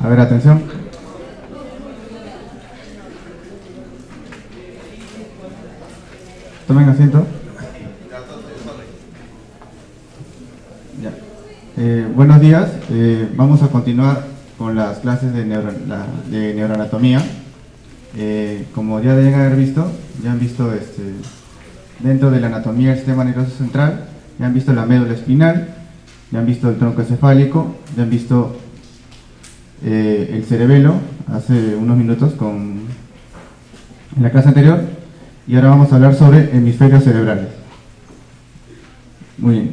A ver, atención. Tomen asiento. Ya. Buenos días. Vamos a continuar con las clases de neuroanatomía. Como ya deben haber visto, ya han visto dentro de la anatomía del sistema nervioso central, ya han visto la médula espinal, ya han visto el tronco encefálico, ya han visto el cerebelo hace unos minutos en la clase anterior, y ahora vamos a hablar sobre hemisferios cerebrales. Muy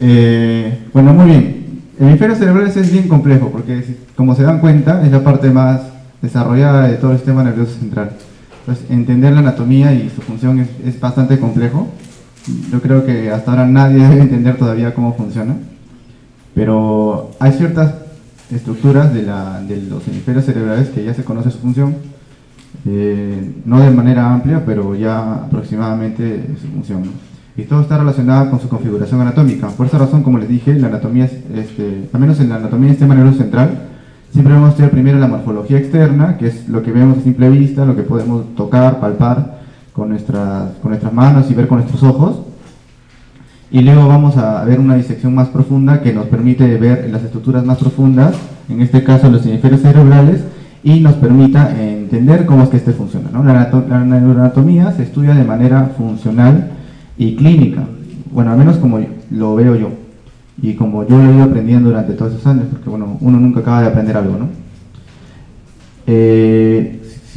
bien. Bueno, muy bien. Hemisferios cerebrales es bien complejo porque, como se dan cuenta, es la parte más desarrollada de todo el sistema nervioso central. Entonces, entender la anatomía y su función es bastante complejo. Yo creo que hasta ahora nadie debe entender todavía cómo funciona, pero hay ciertas estructuras de los hemisferios cerebrales que ya se conoce su función, no de manera amplia, pero ya aproximadamente su función, ¿no? Y todo está relacionado con su configuración anatómica. Por esa razón, como les dije, la anatomía, al menos en la anatomía del sistema nervioso central, siempre vamos a estudiar primero la morfología externa, que es lo que vemos a simple vista, lo que podemos tocar, palpar con nuestras manos y ver con nuestros ojos. Y luego vamos a ver una disección más profunda que nos permite ver las estructuras más profundas, en este caso los hemisferios cerebrales, y nos permita entender cómo es que funciona, ¿no? La neuroanatomía se estudia de manera funcional y clínica, bueno, al menos como lo veo yo, y como yo lo he ido aprendiendo durante todos esos años, porque bueno, uno nunca acaba de aprender algo, ¿no?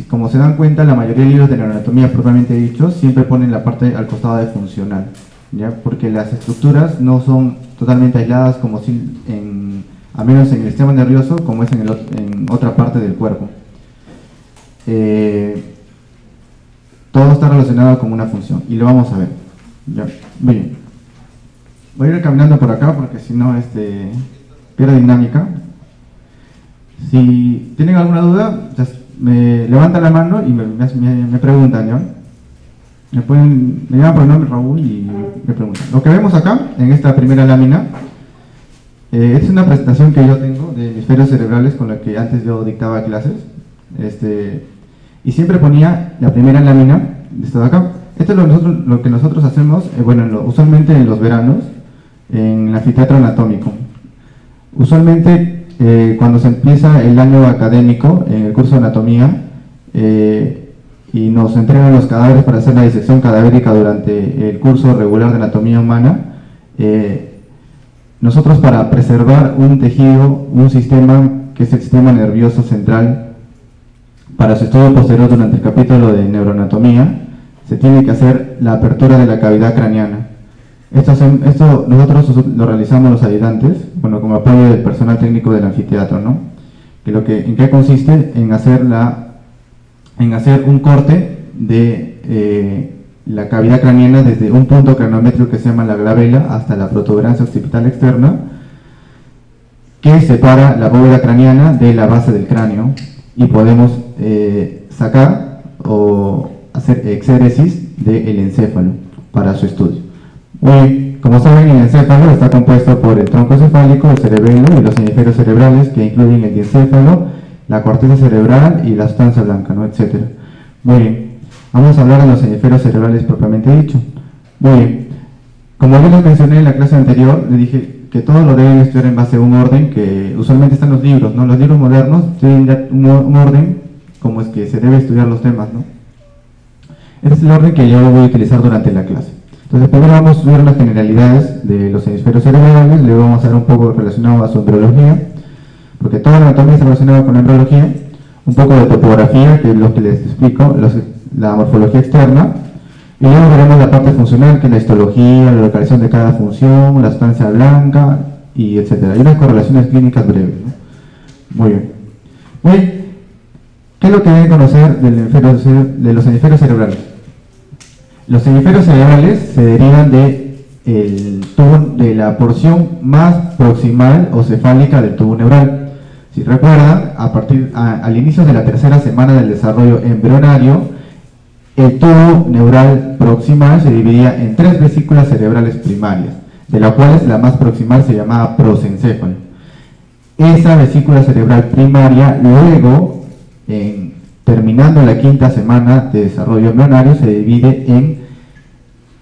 Como se dan cuenta, la mayoría de libros de neuroanatomía propiamente dichos siempre ponen la parte al costado de funcional, ¿ya? Porque las estructuras no son totalmente aisladas, como si al menos en el sistema nervioso, como es en otra parte del cuerpo. Todo está relacionado con una función, y lo vamos a ver. Ya. Bien. Voy a ir caminando por acá porque si no pierde dinámica. Si tienen alguna duda, me levantan la mano y me preguntan, ¿ya? Me llaman por el nombre Raúl y me preguntan. Lo que vemos acá, en esta primera lámina, es una presentación que yo tengo de hemisferios cerebrales con la que antes yo dictaba clases. Y siempre ponía la primera lámina de esto de acá. Esto es lo que nosotros hacemos, usualmente en los veranos, en el anfiteatro anatómico. Usualmente, cuando se empieza el año académico, en el curso de anatomía, y nos entregan los cadáveres para hacer la disección cadavérica durante el curso regular de anatomía humana, nosotros, para preservar un tejido, un sistema que es el sistema nervioso central, para su estudio posterior durante el capítulo de neuroanatomía, se tiene que hacer la apertura de la cavidad craneana. Esto nosotros lo realizamos los ayudantes, como apoyo del personal técnico del anfiteatro, ¿no? ¿En qué consiste? En hacer un corte de la cavidad craneana desde un punto cranométrico que se llama la glabela hasta la protuberancia occipital externa, que separa la bóveda craneana de la base del cráneo, y podemos sacar o hacer exéresis del encéfalo para su estudio. Como saben, el encéfalo está compuesto por el tronco encefálico, el cerebelo y los hemisferios cerebrales, que incluyen el diencéfalo, la corteza cerebral y la sustancia blanca, ¿no? Etcétera. Muy bien, vamos a hablar de los hemisferios cerebrales propiamente dicho. Muy bien, como yo les mencioné en la clase anterior, les dije que todo lo deben estudiar en base a un orden que usualmente está en los libros, ¿no? Los libros modernos tienen ya un orden como es que se debe estudiar los temas, ¿no? Este es el orden que yo voy a utilizar durante la clase. Entonces, primero vamos a estudiar las generalidades de los hemisferios cerebrales, luego vamos a ver un poco relacionado a su embriología, porque toda la anatomía está relacionada con la embriología, un poco de topografía, que es lo que les explico, la morfología externa, y luego veremos la parte funcional, que es la histología, la localización de cada función, la sustancia blanca, y etcétera. Y unas correlaciones clínicas breves, ¿no? Muy bien. Muy bien. ¿Qué es lo que deben conocer de los hemisferios cerebrales? Los hemisferios cerebrales se derivan de la porción más proximal o cefálica del tubo neural. Si recuerdan, al inicio de la tercera semana del desarrollo embrionario, el tubo neural proximal se dividía en 3 vesículas cerebrales primarias, de las cuales la más proximal se llamaba prosencéfalo. esa vesícula cerebral primaria luego, terminando la quinta semana de desarrollo embrionario, se divide en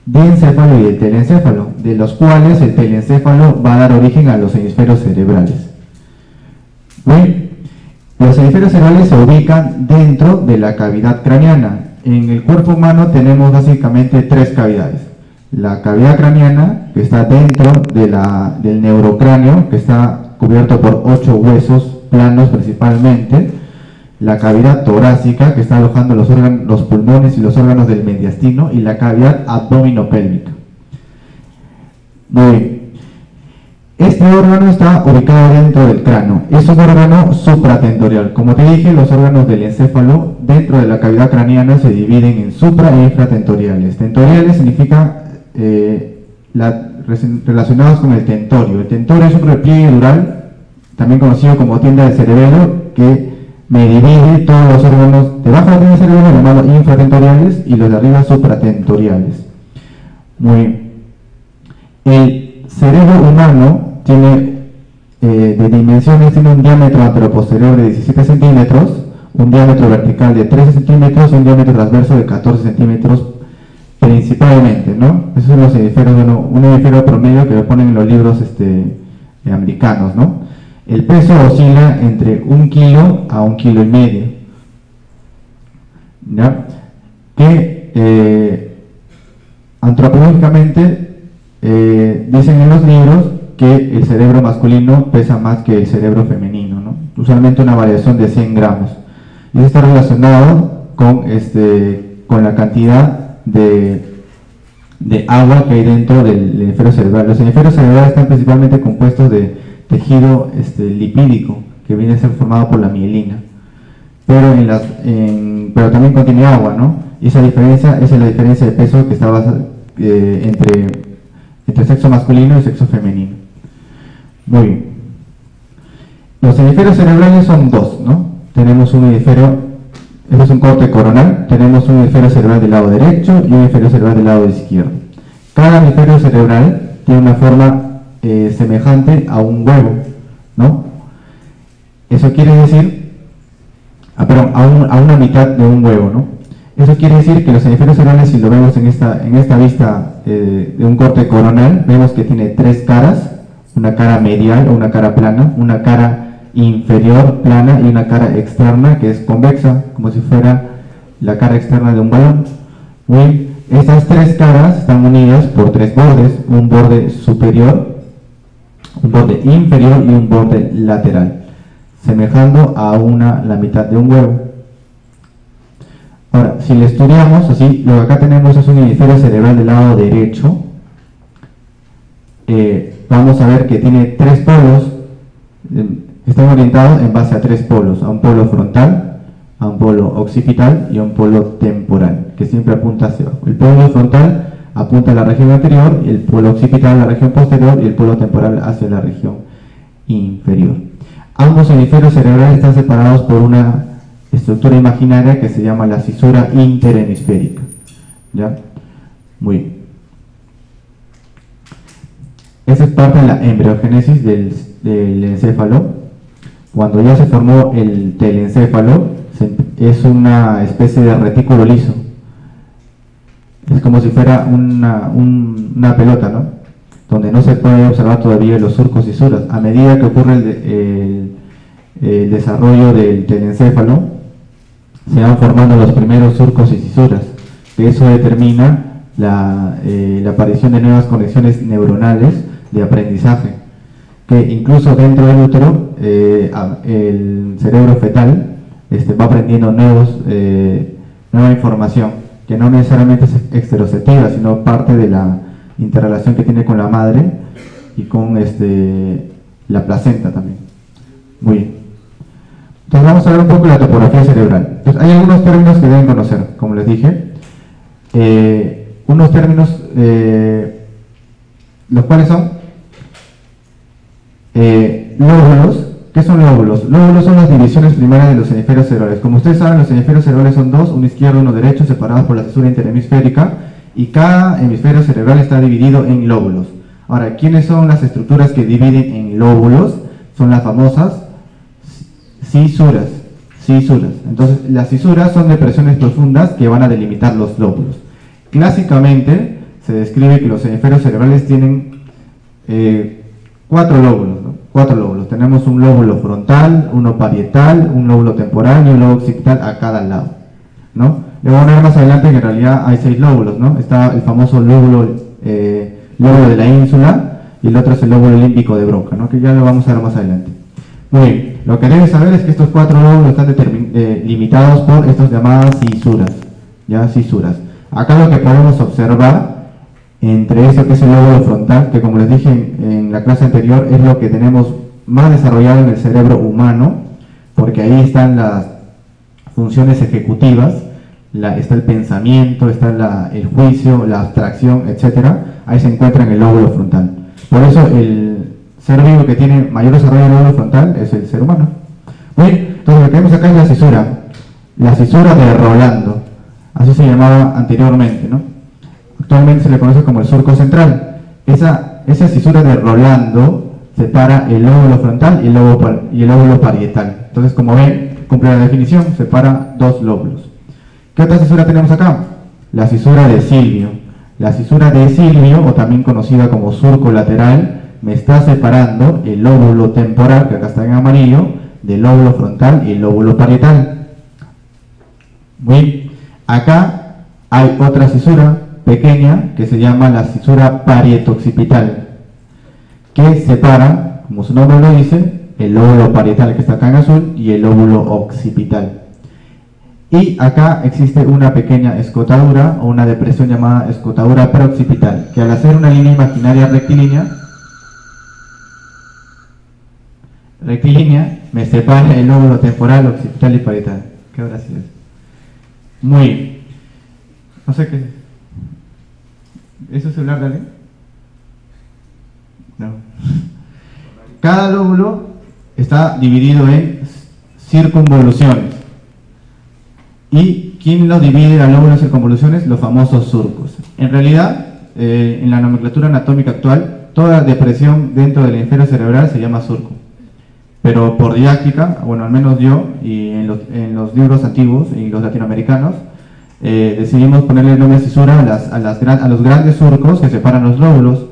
diencéfalo y el telencéfalo, de los cuales el telencéfalo va a dar origen a los hemisferios cerebrales. Bien, los hemisferios cerebrales se ubican dentro de la cavidad craneana. En el cuerpo humano tenemos básicamente tres cavidades. La cavidad craneana, que está dentro del neurocráneo, que está cubierto por 8 huesos planos principalmente. La cavidad torácica, que está alojando los pulmones y los órganos del mediastino, y la cavidad abdominopélvica. Muy bien. Este órgano está ubicado dentro del cráneo. Es un órgano supratentorial. Como te dije, los órganos del encéfalo dentro de la cavidad craneana se dividen en supra e infratentoriales. Tentoriales significa relacionados con el tentorio. El tentorio es un repliegue dural, también conocido como tienda del cerebelo, que me divide todos los órganos debajo de la tienda del cerebelo, llamados infratentoriales, y los de arriba supratentoriales. Muy bien. El cerebro humano tiene de dimensiones, tiene un diámetro anteroposterior de 17 centímetros, un diámetro vertical de 13 centímetros y un diámetro transverso de 14 centímetros principalmente, ¿no? Esos son los hemisferios, bueno, un hemisferio promedio que lo ponen en los libros americanos, ¿no? El peso oscila entre 1 kilo a 1,5 kilos, ¿ya? Que antropológicamente dicen en los libros que el cerebro masculino pesa más que el cerebro femenino, ¿no? Usualmente una variación de 100 gramos. Y eso está relacionado con la cantidad de agua que hay dentro del hemisferio cerebral. Los hemisferios cerebrales están principalmente compuestos de tejido lipídico, que viene a ser formado por la mielina, pero también contiene agua, ¿no? Y esa diferencia es la diferencia de peso que está basada entre sexo masculino y sexo femenino. Muy bien. Los hemisferios cerebrales son dos, ¿no? Tenemos un hemisferio, este es un corte coronal, tenemos un hemisferio cerebral del lado derecho y un hemisferio cerebral del lado izquierdo. Cada hemisferio cerebral tiene una forma semejante a un huevo, ¿no? Eso quiere decir, a una mitad de un huevo, ¿no? Eso quiere decir que los hemisferios cerebrales, si lo vemos en esta vista de un corte coronal, vemos que tiene 3 caras, una cara medial o una cara plana, una cara inferior plana y una cara externa que es convexa, como si fuera la cara externa de un balón. Bien, estas 3 caras están unidas por 3 bordes, un borde superior, un borde inferior y un borde lateral, semejando a la mitad de un huevo. Ahora, si lo estudiamos así, lo que acá tenemos es un hemisferio cerebral del lado derecho. Vamos a ver que tiene 3 polos, están orientados en base a 3 polos, a un polo frontal, a un polo occipital y a un polo temporal, que siempre apunta hacia abajo. El polo frontal apunta a la región anterior, y el polo occipital a la región posterior y el polo temporal hacia la región inferior. Ambos hemisferios cerebrales están separados por una estructura imaginaria que se llama la cisura interhemisférica. ¿Ya? Muy bien. Esa es parte de la embriogénesis del encéfalo. Cuando ya se formó el telencéfalo, es una especie de retículo liso. Es como si fuera una pelota, ¿no? Donde no se puede observar todavía los surcos y suras. A medida que ocurre el desarrollo del telencéfalo, se van formando los primeros surcos y fisuras, que eso determina la aparición de nuevas conexiones neuronales de aprendizaje, que incluso dentro del útero el cerebro fetal va aprendiendo nueva información, que no necesariamente es exteroceptiva, sino parte de la interrelación que tiene con la madre y con la placenta también. Muy bien. Entonces vamos a ver un poco la topografía cerebral. Entonces, hay algunos términos que deben conocer, como les dije. Unos términos, los cuales son lóbulos. ¿Qué son lóbulos? Lóbulos son las divisiones primarias de los hemisferios cerebrales. Como ustedes saben, los hemisferios cerebrales son 2, uno izquierdo y uno derecho, separados por la cisura interhemisférica, y cada hemisferio cerebral está dividido en lóbulos. Ahora, ¿quiénes son las estructuras que dividen en lóbulos? son las famosas cisuras. Entonces, las cisuras son depresiones profundas que van a delimitar los lóbulos. Clásicamente, se describe que los hemisferios cerebrales tienen 4 lóbulos, ¿no? 4 lóbulos. Tenemos un lóbulo frontal, uno parietal, un lóbulo temporal y un lóbulo occipital a cada lado, ¿no? Le voy a poner más adelante que en realidad hay 6 lóbulos, ¿no? Está el famoso lóbulo de la ínsula y el otro es el lóbulo límbico de Broca, ¿no? Que ya lo vamos a ver más adelante. Muy bien, lo que debes saber es que estos 4 lóbulos están limitados por estas llamadas cisuras, ¿ya? Cisuras. Acá lo que podemos observar entre eso que es el lóbulo frontal, que como les dije en la clase anterior, es lo que tenemos más desarrollado en el cerebro humano, porque ahí están las funciones ejecutivas, está el pensamiento, está el juicio, la abstracción, etcétera. Ahí se encuentra en el lóbulo frontal. Por eso el ser vivo que tiene mayor desarrollo del lóbulo frontal es el ser humano. Muy bien, entonces lo que tenemos acá es la cisura de Rolando, así se llamaba anteriormente, ¿no? Actualmente se le conoce como el surco central. Esa cisura de Rolando separa el lóbulo frontal y el lóbulo parietal. Entonces, como ven, cumple la definición, separa 2 lóbulos. ¿Qué otra cisura tenemos acá? La cisura de Silvio. La cisura de Silvio, o también conocida como surco lateral, me está separando el lóbulo temporal, que acá está en amarillo, del lóbulo frontal y el lóbulo parietal. Muy bien. Acá hay otra cisura pequeña que se llama la cisura parietoccipital, que separa, como su nombre lo dice, el lóbulo parietal que está acá en azul y el lóbulo occipital. Y acá existe una pequeña escotadura o una depresión llamada escotadura preoccipital, que al hacer una línea imaginaria rectilínea me separa el lóbulo temporal, occipital y parietal. ¿Qué habrá sido? Muy bien. No sé qué. ¿Es su celular de alguien? No. Cada lóbulo está dividido en circunvoluciones. ¿Y quién lo divide al lóbulo en circunvoluciones? Los famosos surcos. En realidad, en la nomenclatura anatómica actual, toda depresión dentro del hemisferio cerebral se llama surco. Pero por didáctica, bueno, al menos yo, y en los libros antiguos y los latinoamericanos, decidimos ponerle el nombre de cisura a los grandes surcos que separan los lóbulos,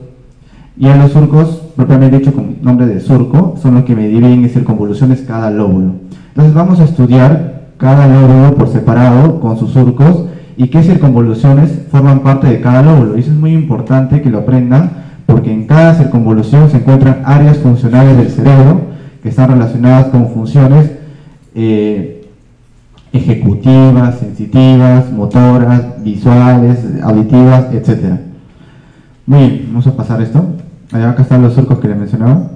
y a los surcos, propiamente dicho con nombre de surco, son los que me dividen en circunvoluciones cada lóbulo. Entonces vamos a estudiar cada lóbulo por separado con sus surcos y qué circunvoluciones forman parte de cada lóbulo. Y eso es muy importante que lo aprendan, porque en cada circunvolución se encuentran áreas funcionales del cerebro que están relacionadas con funciones ejecutivas, sensitivas, motoras, visuales, auditivas, etc. Muy bien, vamos a pasar esto. Acá están los surcos que les mencionaba.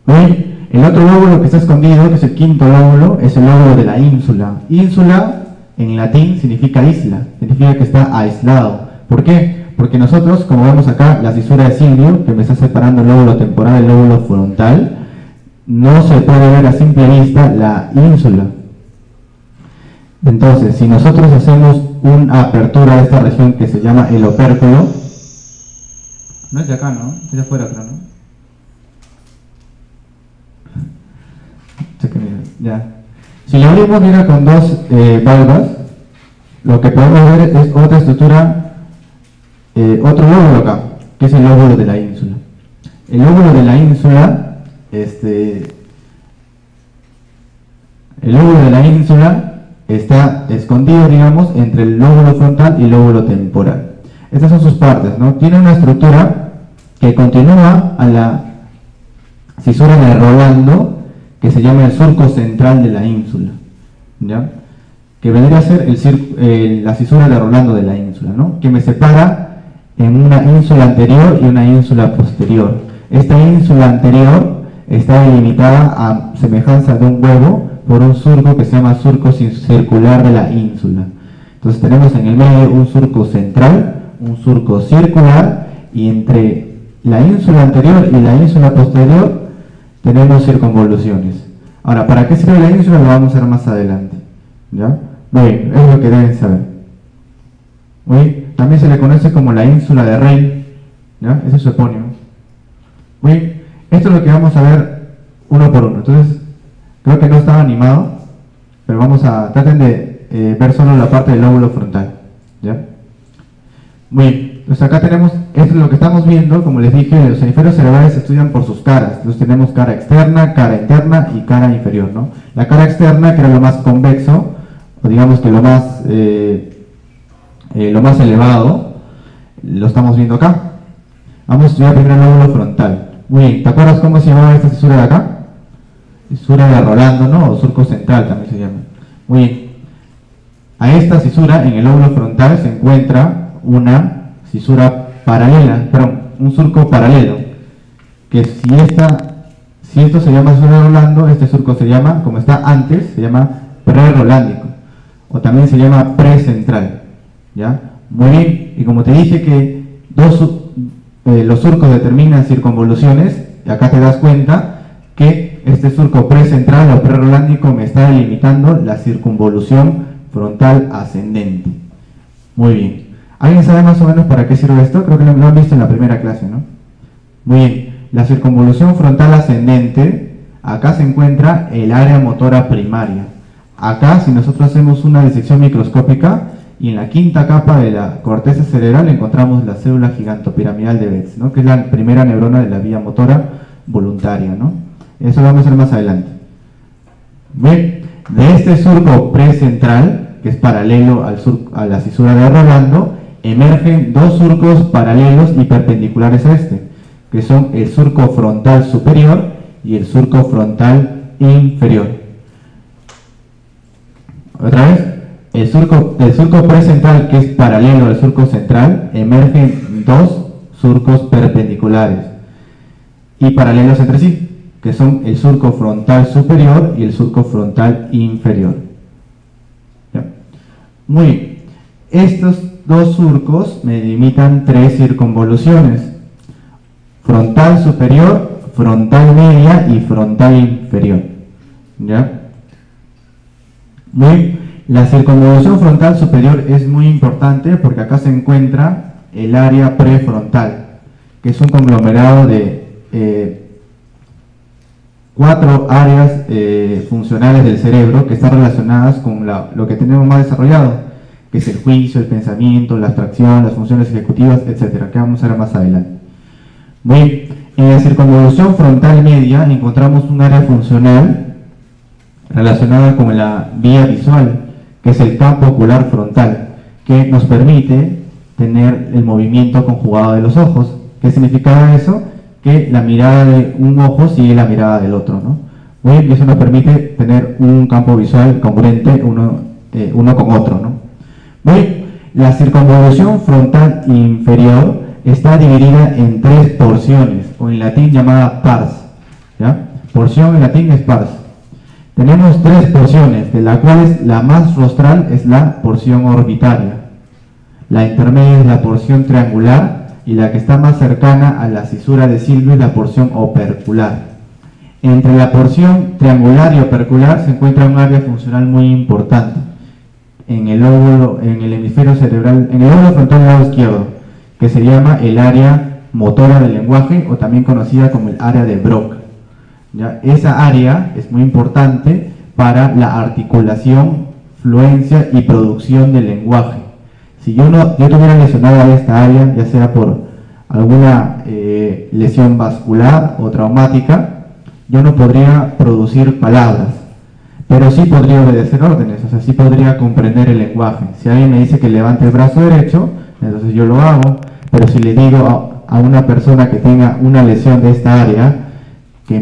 Muy bien, el otro lóbulo que está escondido, que es el quinto lóbulo, es el lóbulo de la ínsula. Ínsula, en latín, significa isla, significa que está aislado. ¿Por qué? Porque nosotros, como vemos acá, la cisura de Silvio, que me está separando el lóbulo temporal del lóbulo frontal, no se puede ver a simple vista la ínsula. Entonces, si nosotros hacemos una apertura de esta región que se llama el opérculo, no es de acá, ¿no? Es de afuera, creo, ¿no? Ya. Si lo abrimos, mira, con 2 valvas, lo que podemos ver es otra estructura, otro lóbulo acá, que es el lóbulo de la ínsula. El lóbulo de la ínsula, está escondido, digamos, entre el lóbulo frontal y el lóbulo temporal. Estas son sus partes, ¿no? Tiene una estructura que continúa a la cisura de Rolando, que se llama el surco central de la ínsula, ¿ya? Que vendría a ser la cisura de Rolando de la ínsula, ¿no? Que me separa en una ínsula anterior y una ínsula posterior. Esta ínsula anterior está delimitada a semejanza de un huevo por un surco que se llama surco circular de la ínsula. Entonces tenemos en el medio un surco central, un surco circular, y entre la ínsula anterior y la ínsula posterior tenemos circunvoluciones. Ahora, ¿para qué sirve la ínsula? Lo vamos a ver más adelante, ¿ya? Muy bien, es lo que deben saber. Muy bien. También se le conoce como la ínsula de Rey, ¿ya? Ese es su epónimo. Muy bien. Esto es lo que vamos a ver uno por uno. Entonces, creo que no estaba animado, pero traten de ver solo la parte del lóbulo frontal, ¿ya? Muy bien. Entonces acá tenemos, esto es lo que estamos viendo, como les dije, los hemisferios cerebrales se estudian por sus caras. Entonces tenemos cara externa, cara interna y cara inferior, ¿no? La cara externa, que era lo más convexo, o digamos que lo más elevado, lo estamos viendo acá. Vamos a estudiar primero el lóbulo frontal. Muy bien, ¿te acuerdas cómo se llamaba esta fisura de acá? Fisura de Rolando, ¿no? O surco central también se llama. Muy bien. A esta fisura, en el lóbulo frontal, se encuentra una fisura paralela, perdón, un surco paralelo, que si esto se llama fisura de Rolando, este surco se llama, como está antes, se llama prerolándico, o también se llama precentral, ¿ya? Muy bien, y como te dije que los surcos determinan circunvoluciones, y acá te das cuenta que este surco precentral o prerolándico me está delimitando la circunvolución frontal ascendente. Muy bien. ¿Alguien sabe más o menos para qué sirve esto? Creo que lo han visto en la primera clase, ¿no? Muy bien. La circunvolución frontal ascendente, acá se encuentra el área motora primaria. Acá, si nosotros hacemos una disección microscópica, y en la quinta capa de la corteza cerebral encontramos la célula gigantopiramidal de Betz, ¿no? Que es la primera neurona de la vía motora voluntaria, ¿no? Eso lo vamos a ver más adelante. Bien, de este surco precentral, que es paralelo a la fisura de Rolando, emergen dos surcos paralelos y perpendiculares a este, que son el surco frontal superior y el surco frontal inferior. Otra vez, del surco precentral, que es paralelo al surco central, emergen dos surcos perpendiculares y paralelos entre sí, que son el surco frontal superior y el surco frontal inferior. ¿Ya? Muy bien. Estos dos surcos me delimitan tres circunvoluciones: frontal superior, frontal media y frontal inferior. ¿Ya? Muy bien. La circunvolución frontal superior es muy importante porque acá se encuentra el área prefrontal, que es un conglomerado de 4 áreas funcionales del cerebro que están relacionadas con lo que tenemos más desarrollado, que es el juicio, el pensamiento, la abstracción, las funciones ejecutivas, etcétera, que vamos a ver más adelante. Bien, en la circunvolución frontal media encontramos un área funcional relacionada con la vía visual, que es el campo ocular frontal, que nos permite tener el movimiento conjugado de los ojos. ¿Qué significa eso? Que la mirada de un ojo sigue la mirada del otro, ¿no? Muy bien, y eso nos permite tener un campo visual congruente uno con otro, ¿no? Muy bien, la circunvolución frontal inferior está dividida en 3 porciones, o en latín llamada pars, ¿ya? Porción en latín es pars. Tenemos 3 porciones, de las cuales la más rostral es la porción orbitaria, la intermedia es la porción triangular y la que está más cercana a la cisura de Silvio es la porción opercular. Entre la porción triangular y opercular se encuentra un área funcional muy importante en el hemisferio cerebral, en el lóbulo frontal del lado izquierdo, que se llama el área motora del lenguaje, o también conocida como el área de Broca. ¿Ya? Esa área es muy importante para la articulación, fluencia y producción del lenguaje. Si yo tuviera lesionado a esta área, ya sea por alguna lesión vascular o traumática, yo no podría producir palabras, pero sí podría obedecer órdenes, o sea, sí podría comprender el lenguaje. Si alguien me dice que levante el brazo derecho, entonces yo lo hago, pero si le digo a una persona que tenga una lesión de esta área, que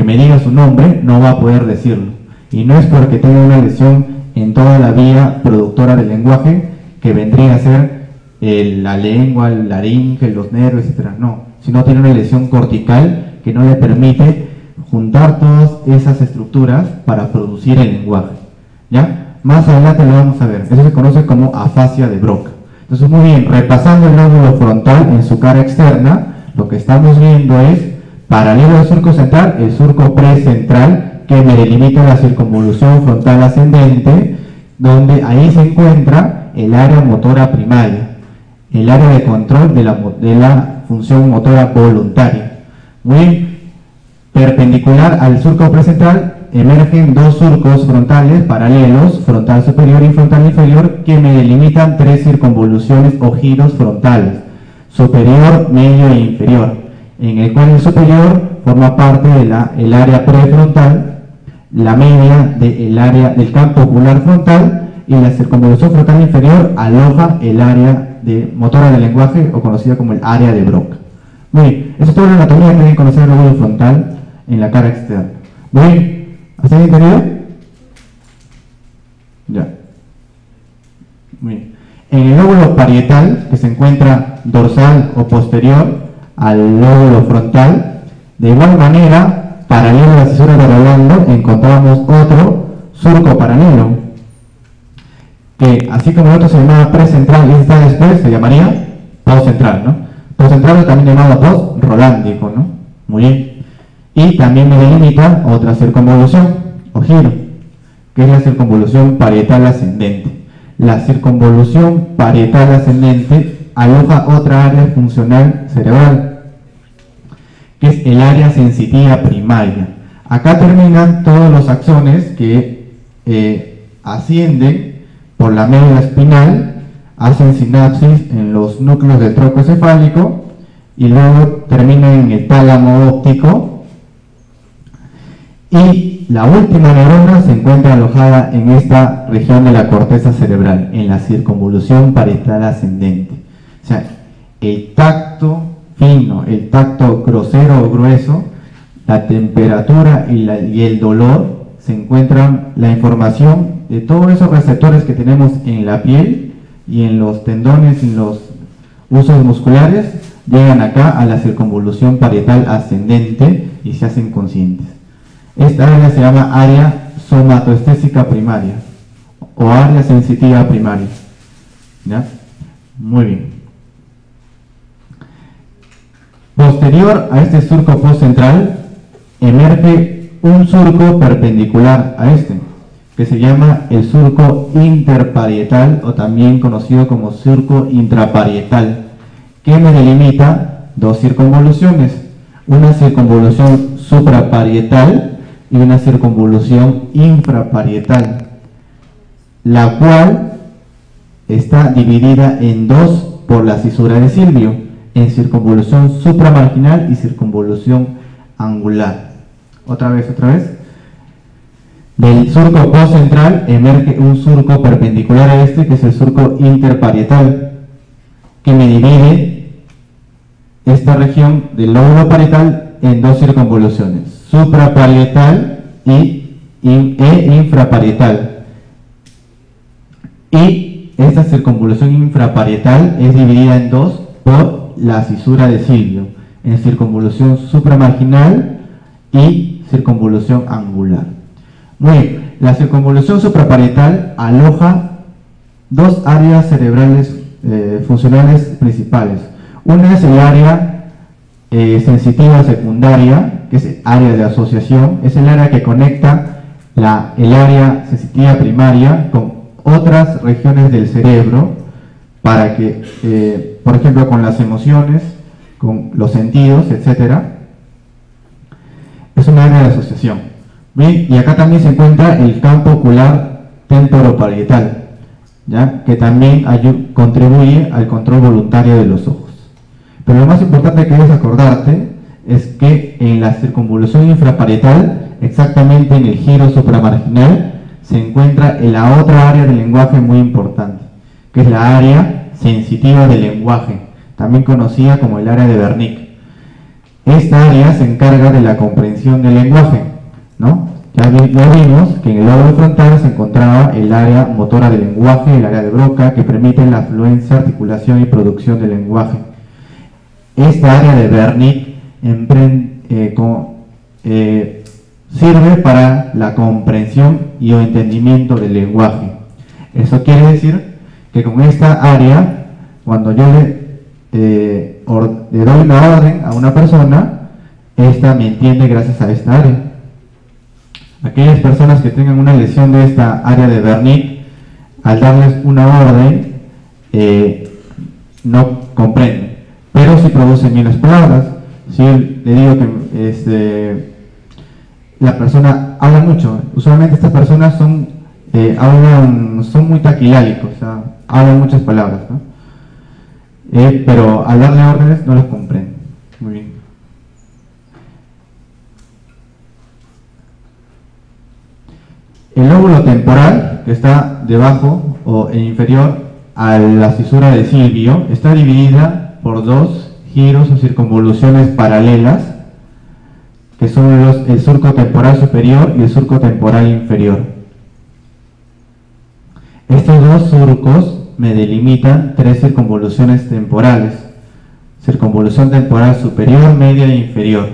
me diga su nombre, no va a poder decirlo. Y no es porque tenga una lesión en toda la vía productora del lenguaje, que vendría a ser la lengua, el laringe, los nervios, etc. No, sino tiene una lesión cortical que no le permite juntar todas esas estructuras para producir el lenguaje. ¿Ya? Más adelante lo vamos a ver. Eso se conoce como afasia de Broca. Entonces, muy bien, repasando el lóbulo frontal en su cara externa, lo que estamos viendo es, paralelo al surco central, el surco precentral, que me delimita la circunvolución frontal ascendente, donde ahí se encuentra el área motora primaria. el área de control de la función motora voluntaria. Muy bien. Perpendicular al surco precentral emergen dos surcos frontales paralelos, frontal superior y frontal inferior, que me delimitan tres circunvoluciones o giros frontales, superior, medio e inferior, en el cual el superior forma parte del área prefrontal, la media del área del campo ocular frontal, y la circunvolución frontal inferior aloja el área de motora del lenguaje, o conocida como el área de Broca. Muy bien, eso es toda la anatomía que deben conocer el lóbulo frontal en la cara externa. Muy bien, ¿hasta ahí entendido? Ya. Muy bien. En el lóbulo parietal, que se encuentra dorsal o posterior al lóbulo frontal, de igual manera, paralelo a la cisura de Rolando, encontramos otro surco paralelo, que así como el otro se llamaba precentral y está después, se llamaría postcentral, ¿no? Postcentral también llamado post-rolándico, ¿no? Muy bien. Y también me delimita otra circunvolución o giro, que es la circunvolución parietal ascendente. La circunvolución parietal ascendente aloja otra área funcional cerebral, que es el área sensitiva primaria. Acá terminan todos los axones que ascienden por la médula espinal, hacen sinapsis en los núcleos del tronco encefálico y luego terminan en el tálamo óptico. Y la última neurona se encuentra alojada en esta región de la corteza cerebral, en la circunvolución parietal ascendente. O sea, el tacto fino, el tacto grosero o grueso, la temperatura y el dolor, se encuentran la información de todos esos receptores que tenemos en la piel y en los tendones y en los usos musculares, llegan acá a la circunvolución parietal ascendente y se hacen conscientes. Esta área se llama área somatoestésica primaria o área sensitiva primaria. ¿Ya? Muy bien. Posterior a este surco postcentral emerge un surco perpendicular a este, que se llama el surco interparietal o también conocido como surco intraparietal, que me delimita dos circunvoluciones, una circunvolución supraparietal y una circunvolución infraparietal, la cual está dividida en dos por la cisura de Silvio, en circunvolución supramarginal y circunvolución angular. Otra vez. Del surco postcentral emerge un surco perpendicular a este, que es el surco interparietal, que me divide esta región del lóbulo parietal en dos circunvoluciones, supraparietal e infraparietal. Y esta circunvolución infraparietal es dividida en dos por la cisura de Silvio, en circunvolución supramarginal y circunvolución angular. Muy bien, la circunvolución supraparietal aloja dos áreas cerebrales funcionales principales. Una es el área sensitiva secundaria, que es el área de asociación, es el área que conecta el área sensitiva primaria con otras regiones del cerebro para que, por ejemplo, con las emociones, con los sentidos, etc. Es un área de asociación. Bien, y acá también se encuentra el campo ocular temporoparietal, ¿ya? Que también contribuye al control voluntario de los ojos. Pero lo más importante que debes acordarte es que en la circunvolución infraparietal, exactamente en el giro supramarginal, se encuentra en la otra área del lenguaje muy importante, que es la área sensitiva del lenguaje, también conocida como el área de Wernicke. Esta área se encarga de la comprensión del lenguaje, ¿no? Ya vimos que en el lóbulo frontal se encontraba el área motora del lenguaje, el área de Broca, que permite la fluencia, articulación y producción del lenguaje. Esta área de Wernicke sirve para la comprensión y o entendimiento del lenguaje. Eso quiere decir que con esta área, cuando yo le doy una orden a una persona, esta me entiende gracias a esta área. Aquellas personas que tengan una lesión de esta área de Wernicke, al darles una orden, no comprende, pero sí produce bien las palabras. Si le digo que la persona habla mucho, usualmente estas personas son muy taquilálicos, o sea, hablan muchas palabras, ¿no? Pero al darle órdenes no las comprende. Muy bien. El lóbulo temporal, que está debajo o inferior a la cisura de Silvio, está dividida por dos giros o circunvoluciones paralelas, que son el surco temporal superior y el surco temporal inferior. Estos dos surcos me delimitan tres circunvoluciones temporales: circunvolución temporal superior, media e inferior.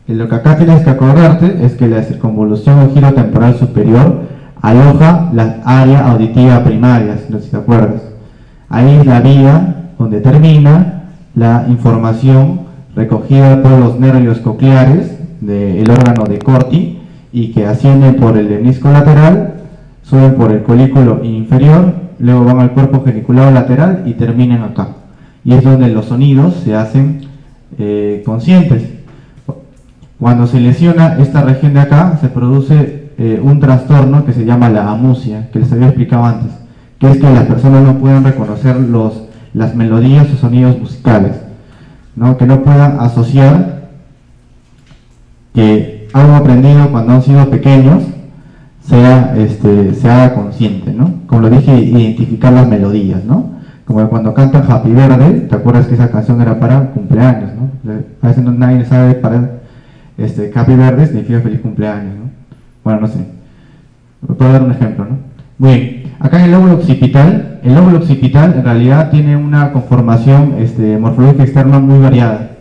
Y lo que acá tienes que acordarte es que la circunvolución o giro temporal superior aloja la área auditiva primaria, si no te acuerdas. Ahí es la vía donde termina la información recogida por los nervios cocleares del órgano de Corti y que ascienden por el lemnisco lateral, suben por el colículo inferior, luego van al cuerpo geniculado lateral y terminan acá. Y es donde los sonidos se hacen conscientes. Cuando se lesiona esta región de acá, se produce un trastorno que se llama la amusia, que les había explicado antes, que es que las personas no pueden reconocer las melodías o sonidos musicales, ¿no? Que no puedan asociar que algo aprendido cuando han sido pequeños se haga consciente, ¿no? Como lo dije, identificar las melodías, ¿no? Como cuando cantan Happy Birthday, ¿te acuerdas que esa canción era para cumpleaños, ¿no? A veces nadie sabe para Happy Birthday significa feliz cumpleaños, ¿no? Bueno, no sé. Puedo dar un ejemplo, ¿no? Muy bien. Acá en el lóbulo occipital en realidad tiene una conformación morfológica externa muy variada.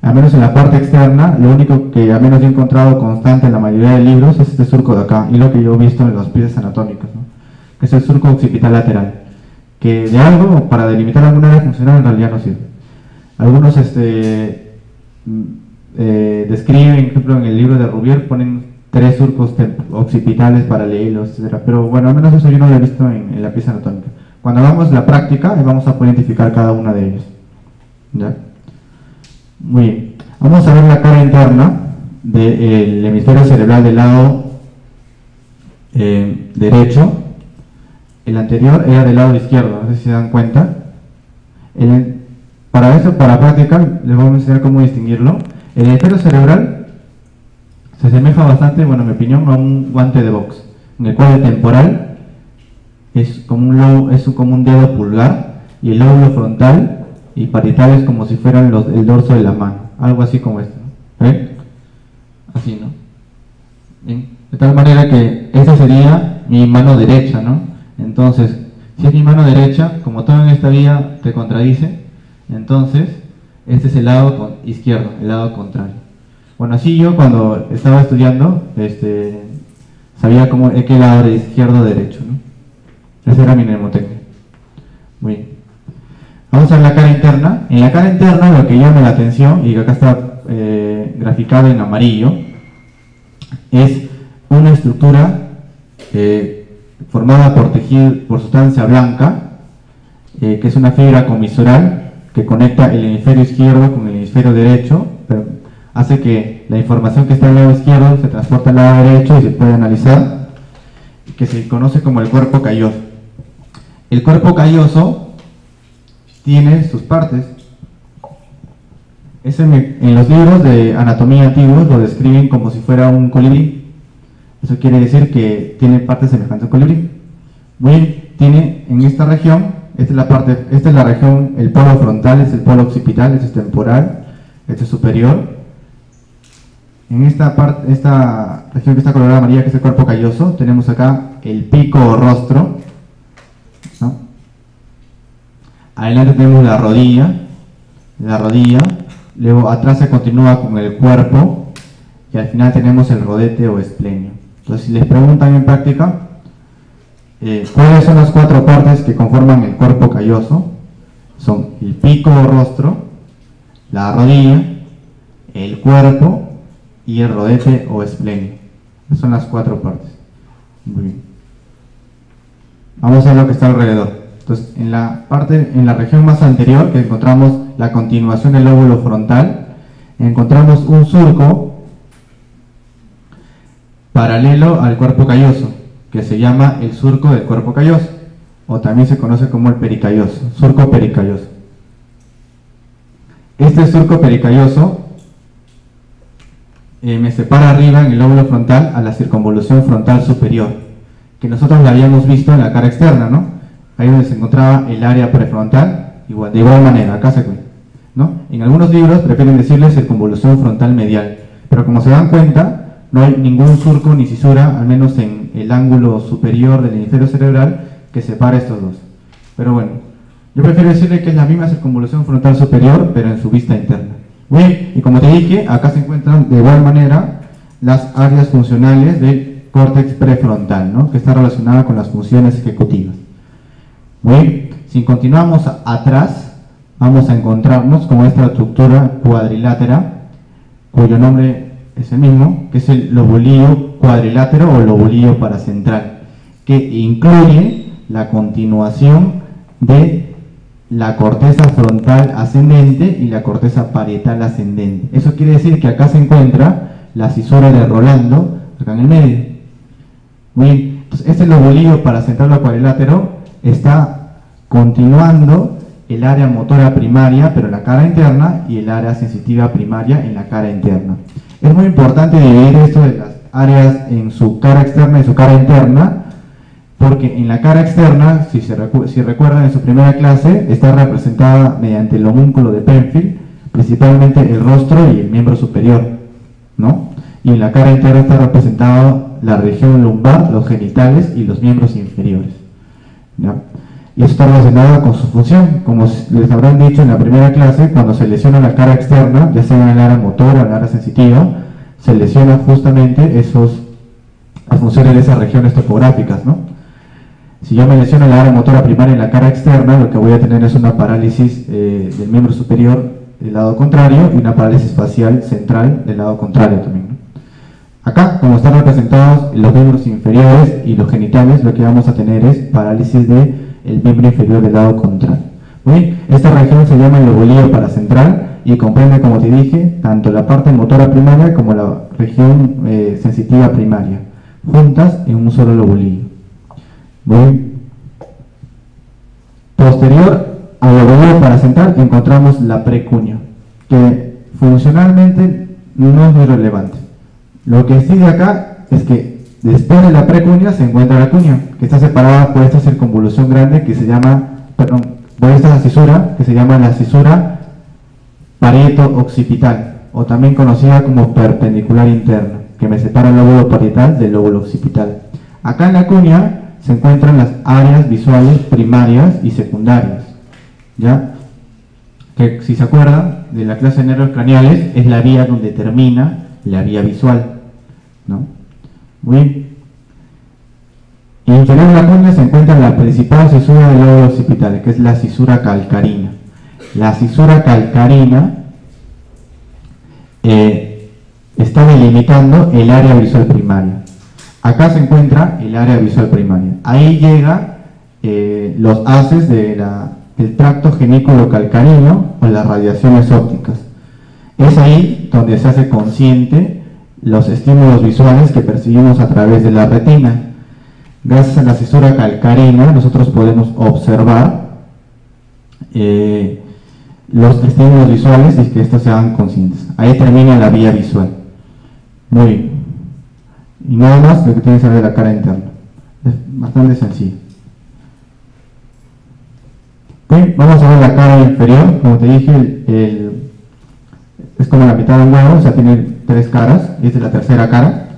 Al menos en la parte externa, lo único que al menos yo he encontrado constante en la mayoría de libros es este surco de acá, y lo que yo he visto en los piezas anatómicos, ¿no? Que es el surco occipital lateral, que de algo, para delimitar alguna área funcional, en realidad no sirve. Algunos describen, por ejemplo, en el libro de Rubier, ponen 3 surcos occipitales paralelos, etc. Pero bueno, al menos eso yo no lo he visto en la pieza anatómica. Cuando hagamos la práctica, vamos a poder identificar cada una de ellas. ¿Ya? Muy bien. Vamos a ver la cara interna del hemisferio cerebral del lado derecho. El anterior era del lado izquierdo, no sé si se dan cuenta. Para eso, para práctica, les vamos a enseñar cómo distinguirlo. El hemisferio cerebral se asemeja bastante, bueno, en mi opinión, a un guante de box, en el cual el temporal es como un dedo pulgar, y el lóbulo frontal y parietal es como si fueran el dorso de la mano, algo así como esto, ¿no? ¿Ven? Así, ¿no? Bien. De tal manera que esta sería mi mano derecha, ¿no? Entonces, si es mi mano derecha, como todo en esta vida te contradice, entonces este es el lado izquierdo, el lado contrario. Bueno, así yo cuando estaba estudiando, sabía qué lado era izquierdo o derecho, ¿no? Esa era mi mnemotecnia. Muy bien. Vamos a ver la cara interna. En la cara interna lo que llama la atención, y que acá está graficado en amarillo, es una estructura formada por sustancia blanca, que es una fibra comisural que conecta el hemisferio izquierdo con el hemisferio derecho, pero hace que la información que está al lado izquierdo se transporte al lado derecho y se puede analizar, que se conoce como el cuerpo calloso. El cuerpo calloso tiene sus partes. En los libros de anatomía antiguos lo describen como si fuera un colibrí. Eso quiere decir que tiene partes semejantes a un colibrí. Muy bien, tiene en esta región, esta es la región, el polo frontal es el polo occipital, este es temporal, este es superior. En esta región que está colorada amarilla, que es el cuerpo calloso, tenemos acá el pico o rostro, ¿no? Adelante tenemos la rodilla, luego atrás se continúa con el cuerpo y al final tenemos el rodete o esplenio. Entonces, si les preguntan en práctica, ¿cuáles son las 4 partes que conforman el cuerpo calloso? Son el pico o rostro, la rodilla, el cuerpo y el rodete o esplenio. Esas son las 4 partes. Muy bien. Vamos a ver lo que está alrededor. Entonces, en la región más anterior, que encontramos la continuación del lóbulo frontal, encontramos un surco paralelo al cuerpo calloso, que se llama el surco del cuerpo calloso, o también se conoce como el pericalloso, surco pericalloso. Este surco pericalloso me separa arriba en el lóbulo frontal a la circunvolución frontal superior, que nosotros la habíamos visto en la cara externa, ¿no? Ahí donde se encontraba el área prefrontal, de igual manera, acá se cuenta, ¿no? En algunos libros prefieren decirle circunvolución frontal medial, pero como se dan cuenta, no hay ningún surco ni cisura, al menos en el ángulo superior del hemisferio cerebral, que separe estos dos. Pero bueno, yo prefiero decirle que es la misma circunvolución frontal superior, pero en su vista interna. Bien, y como te dije, acá se encuentran de igual manera las áreas funcionales del córtex prefrontal, ¿no? Que está relacionada con las funciones ejecutivas. Bien, si continuamos atrás, vamos a encontrarnos con esta estructura cuadrilátera, cuyo nombre es el mismo, que es el lobulillo cuadrilátero o lobulillo paracentral, que incluye la continuación de la corteza frontal ascendente y la corteza parietal ascendente. Eso quiere decir que acá se encuentra la cisura de Rolando, acá en el medio. Muy bien, entonces este lobulillo paracentral o cuadrilátero está continuando el área motora primaria, pero en la cara interna, y el área sensitiva primaria en la cara interna. Es muy importante dividir esto de las áreas en su cara externa y su cara interna, porque en la cara externa, si recuerdan en su primera clase, está representada mediante el homúnculo de Penfield, principalmente el rostro y el miembro superior, ¿no? Y en la cara interna está representada la región lumbar, los genitales y los miembros inferiores, ¿ya? Y eso está relacionado con su función. Como les habrán dicho en la primera clase, cuando se lesiona la cara externa, ya sea en el área motora o en el área sensitiva, se lesiona justamente las funciones de esas regiones topográficas, ¿no? Si yo me lesiono la área motora primaria en la cara externa, lo que voy a tener es una parálisis del miembro superior del lado contrario y una parálisis facial central del lado contrario también, ¿no? Acá, como están representados los miembros inferiores y los genitales, lo que vamos a tener es parálisis del miembro inferior del lado contrario. Muy bien, esta región se llama el lobulillo paracentral y comprende, como te dije, tanto la parte motora primaria como la región sensitiva primaria, juntas en un solo lobulillo. Bien. Posterior al lobulillo paracentral encontramos la precuña, que funcionalmente no es muy relevante. Lo que sigue acá es que después de la precuña se encuentra la cuña, que está separada por esta circunvolución grande que se llama, por esta cisura que se llama la cisura parieto-occipital, o también conocida como perpendicular interna, que me separa el lóbulo parietal del lóbulo occipital. Acá en la cuña se encuentran las áreas visuales primarias y secundarias, ¿ya? Que si se acuerdan de la clase de nervios craneales, es la vía donde termina la vía visual, ¿no? Muy bien. Inferior a la cuña se encuentra la principal cisura del lóbulo occipital, que es la cisura calcarina. La cisura calcarina está delimitando el área visual primaria. Acá se encuentra el área visual primaria. Ahí llega los haces del tracto genículo calcarino o las radiaciones ópticas. Es ahí donde se hace consciente los estímulos visuales que percibimos a través de la retina. Gracias a la cisura calcarina nosotros podemos observar los estímulos visuales y que estos se hagan conscientes. Ahí termina la vía visual. Muy bien. Y nada más lo que tiene que saber de la cara interna. Es bastante sencillo. Bien, vamos a ver la cara inferior. Como te dije, es como la mitad de un huevo, o sea, tiene 3 caras, y esta es la tercera cara.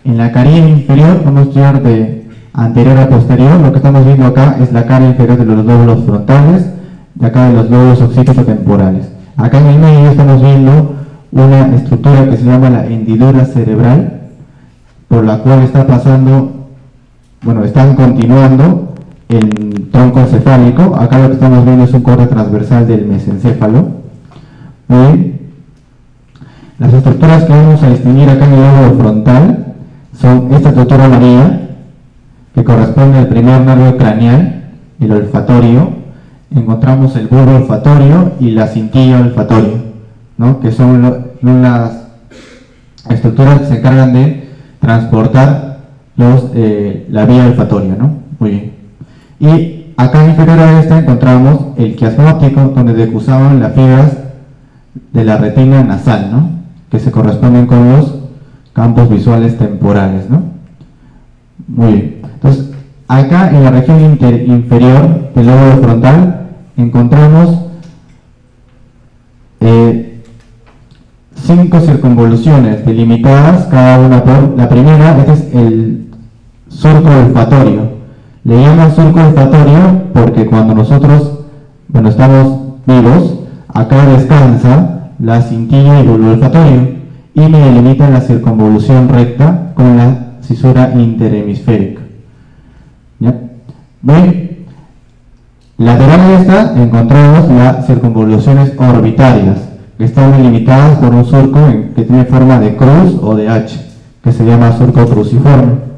En la carilla inferior, vamos a estudiar de anterior a posterior. Lo que estamos viendo acá es la cara inferior de los lóbulos frontales, de acá de los lóbulos occipitotemporales. Acá en el medio estamos viendo una estructura que se llama la hendidura cerebral, por la cual está pasando, están continuando el tronco encefálico. Acá lo que estamos viendo es un corte transversal del mesencéfalo. Muy bien. Las estructuras que vamos a distinguir acá en el lóbulo frontal son esta estructura amarilla, que corresponde al primer nervio craneal, el olfatorio, encontramos el bulbo olfatorio y la cintilla olfatoria, ¿no? Que son las estructuras que se encargan de transportar la vía olfatoria, ¿no? Muy bien. Y acá inferior a esta encontramos el quiasma óptico, donde decusaban las fibras de la retina nasal, ¿no? Que se corresponden con los campos visuales temporales, ¿no? Muy bien. Entonces, acá en la región inferior del lóbulo frontal encontramos 5 circunvoluciones delimitadas, cada una por la primera. Este es el surco olfatorio. Le llaman surco olfatorio porque cuando nosotros, bueno, estamos vivos, acá descansa la cintilla y bulbo olfatorio y me delimita la circunvolución recta con la cisura interhemisférica. ¿Ya? Bien. Lateral a esta encontramos las circunvoluciones orbitarias, que están delimitadas por un surco que tiene forma de cruz o de H, que se llama surco cruciforme,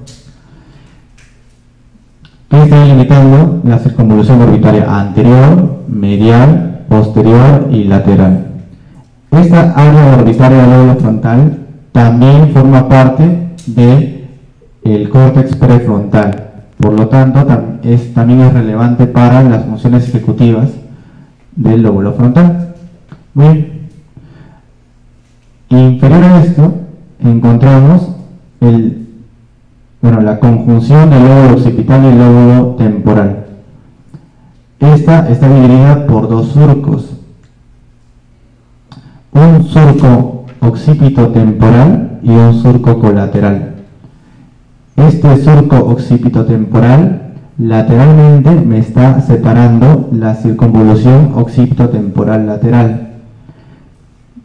que está delimitando la circunvolución orbitaria anterior, medial, posterior y lateral. Esta área orbitaria del lóbulo frontal también forma parte del córtex prefrontal. Por lo tanto, también es relevante para las funciones ejecutivas del lóbulo frontal. Muy bien. Inferior a esto, encontramos la conjunción del lóbulo occipital y el lóbulo temporal. Esta está dividida por 2 surcos. Un surco occipito-temporal y un surco colateral. Este surco occipito-temporal lateralmente me está separando la circunvolución occipito-temporal lateral.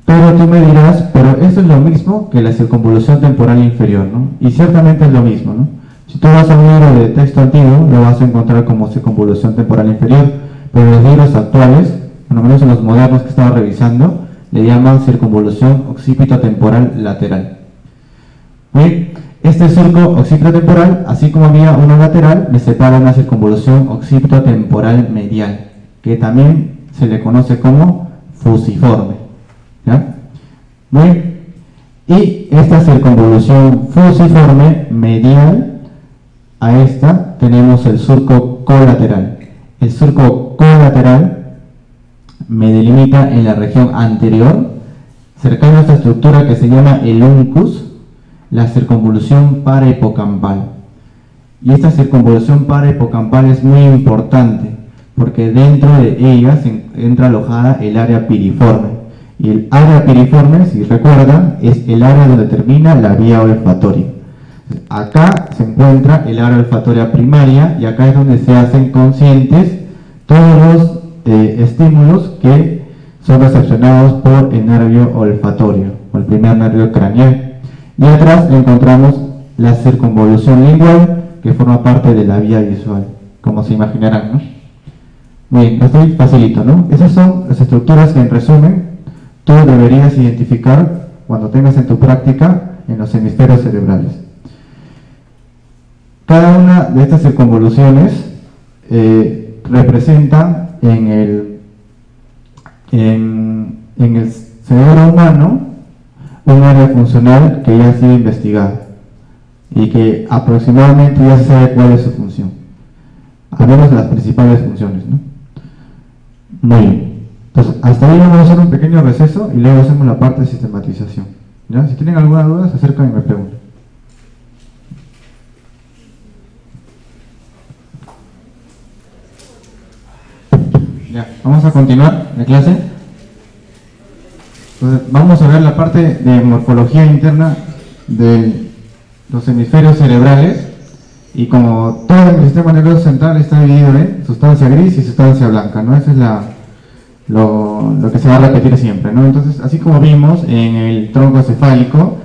Pero tú me dirás, pero esto es lo mismo que la circunvolución temporal inferior, ¿no? Y ciertamente es lo mismo, ¿no? Si tú vas a un libro de texto antiguo, lo vas a encontrar como circunvolución temporal inferior, pero en los libros actuales, por lo menos en los modernos que estaba revisando, le llaman circunvolución occipito-temporal lateral. Bien, este surco occipito-temporal, así como había uno lateral, me separa una circunvolución occipito-temporal medial, que también se le conoce como fusiforme. ¿Ya? Muy bien. Y esta circunvolución fusiforme medial a esta tenemos el surco colateral. El surco colateral me delimita en la región anterior, cercano a esta estructura que se llama el uncus, la circunvolución parahipocampal. Y esta circunvolución parahipocampal es muy importante porque dentro de ella se entra alojada el área piriforme. Y el área piriforme, si recuerdan, es el área donde termina la vía olfatoria. Acá se encuentra el área olfatoria primaria y acá es donde se hacen conscientes todos los estímulos que son recepcionados por el nervio olfatorio o el primer nervio craneal. Y atrás encontramos la circunvolución lingual, que forma parte de la vía visual, como se imaginarán, ¿no? Muy bien, estoy facilito, ¿no? Esas son las estructuras que, en resumen, tú deberías identificar cuando tengas en tu práctica en los hemisferios cerebrales. Cada una de estas circunvoluciones representa en el cerebro humano un área funcional que ya ha sido investigada y que aproximadamente ya se sabe cuál es su función. Hablemos de las principales funciones, ¿no? Muy bien. Entonces, hasta ahí vamos a hacer un pequeño receso y luego hacemos la parte de sistematización. ¿Ya? Si tienen alguna duda, se acercan y me preguntan. Ya, vamos a continuar la clase. Entonces, vamos a ver la parte de morfología interna de los hemisferios cerebrales. Y como todo el sistema nervioso central está dividido en sustancia gris y sustancia blanca, ¿no? Eso es lo que se va a repetir siempre, ¿no? Entonces, así como vimos en el tronco cefálico,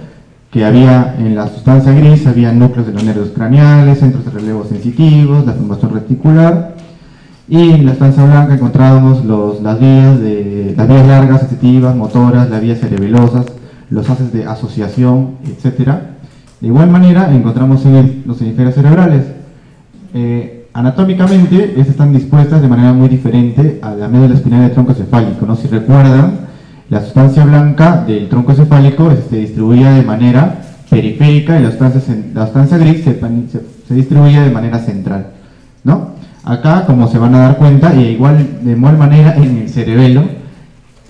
que había en la sustancia gris, había núcleos de los nervios craneales, centros de relevo sensitivos, la formación reticular, y en la sustancia blanca encontrábamos las vías largas, sensitivas, motoras, las vías cerebelosas, los haces de asociación, etc. De igual manera encontramos en los hemisferios cerebrales anatómicamente, estas están dispuestas de manera muy diferente a la médula espinal del tronco cefálico, ¿no? Si recuerdan, la sustancia blanca del tronco cefálico se distribuía de manera periférica y la sustancia gris se distribuye de manera central, ¿no? Acá, como se van a dar cuenta, de igual manera en el cerebelo,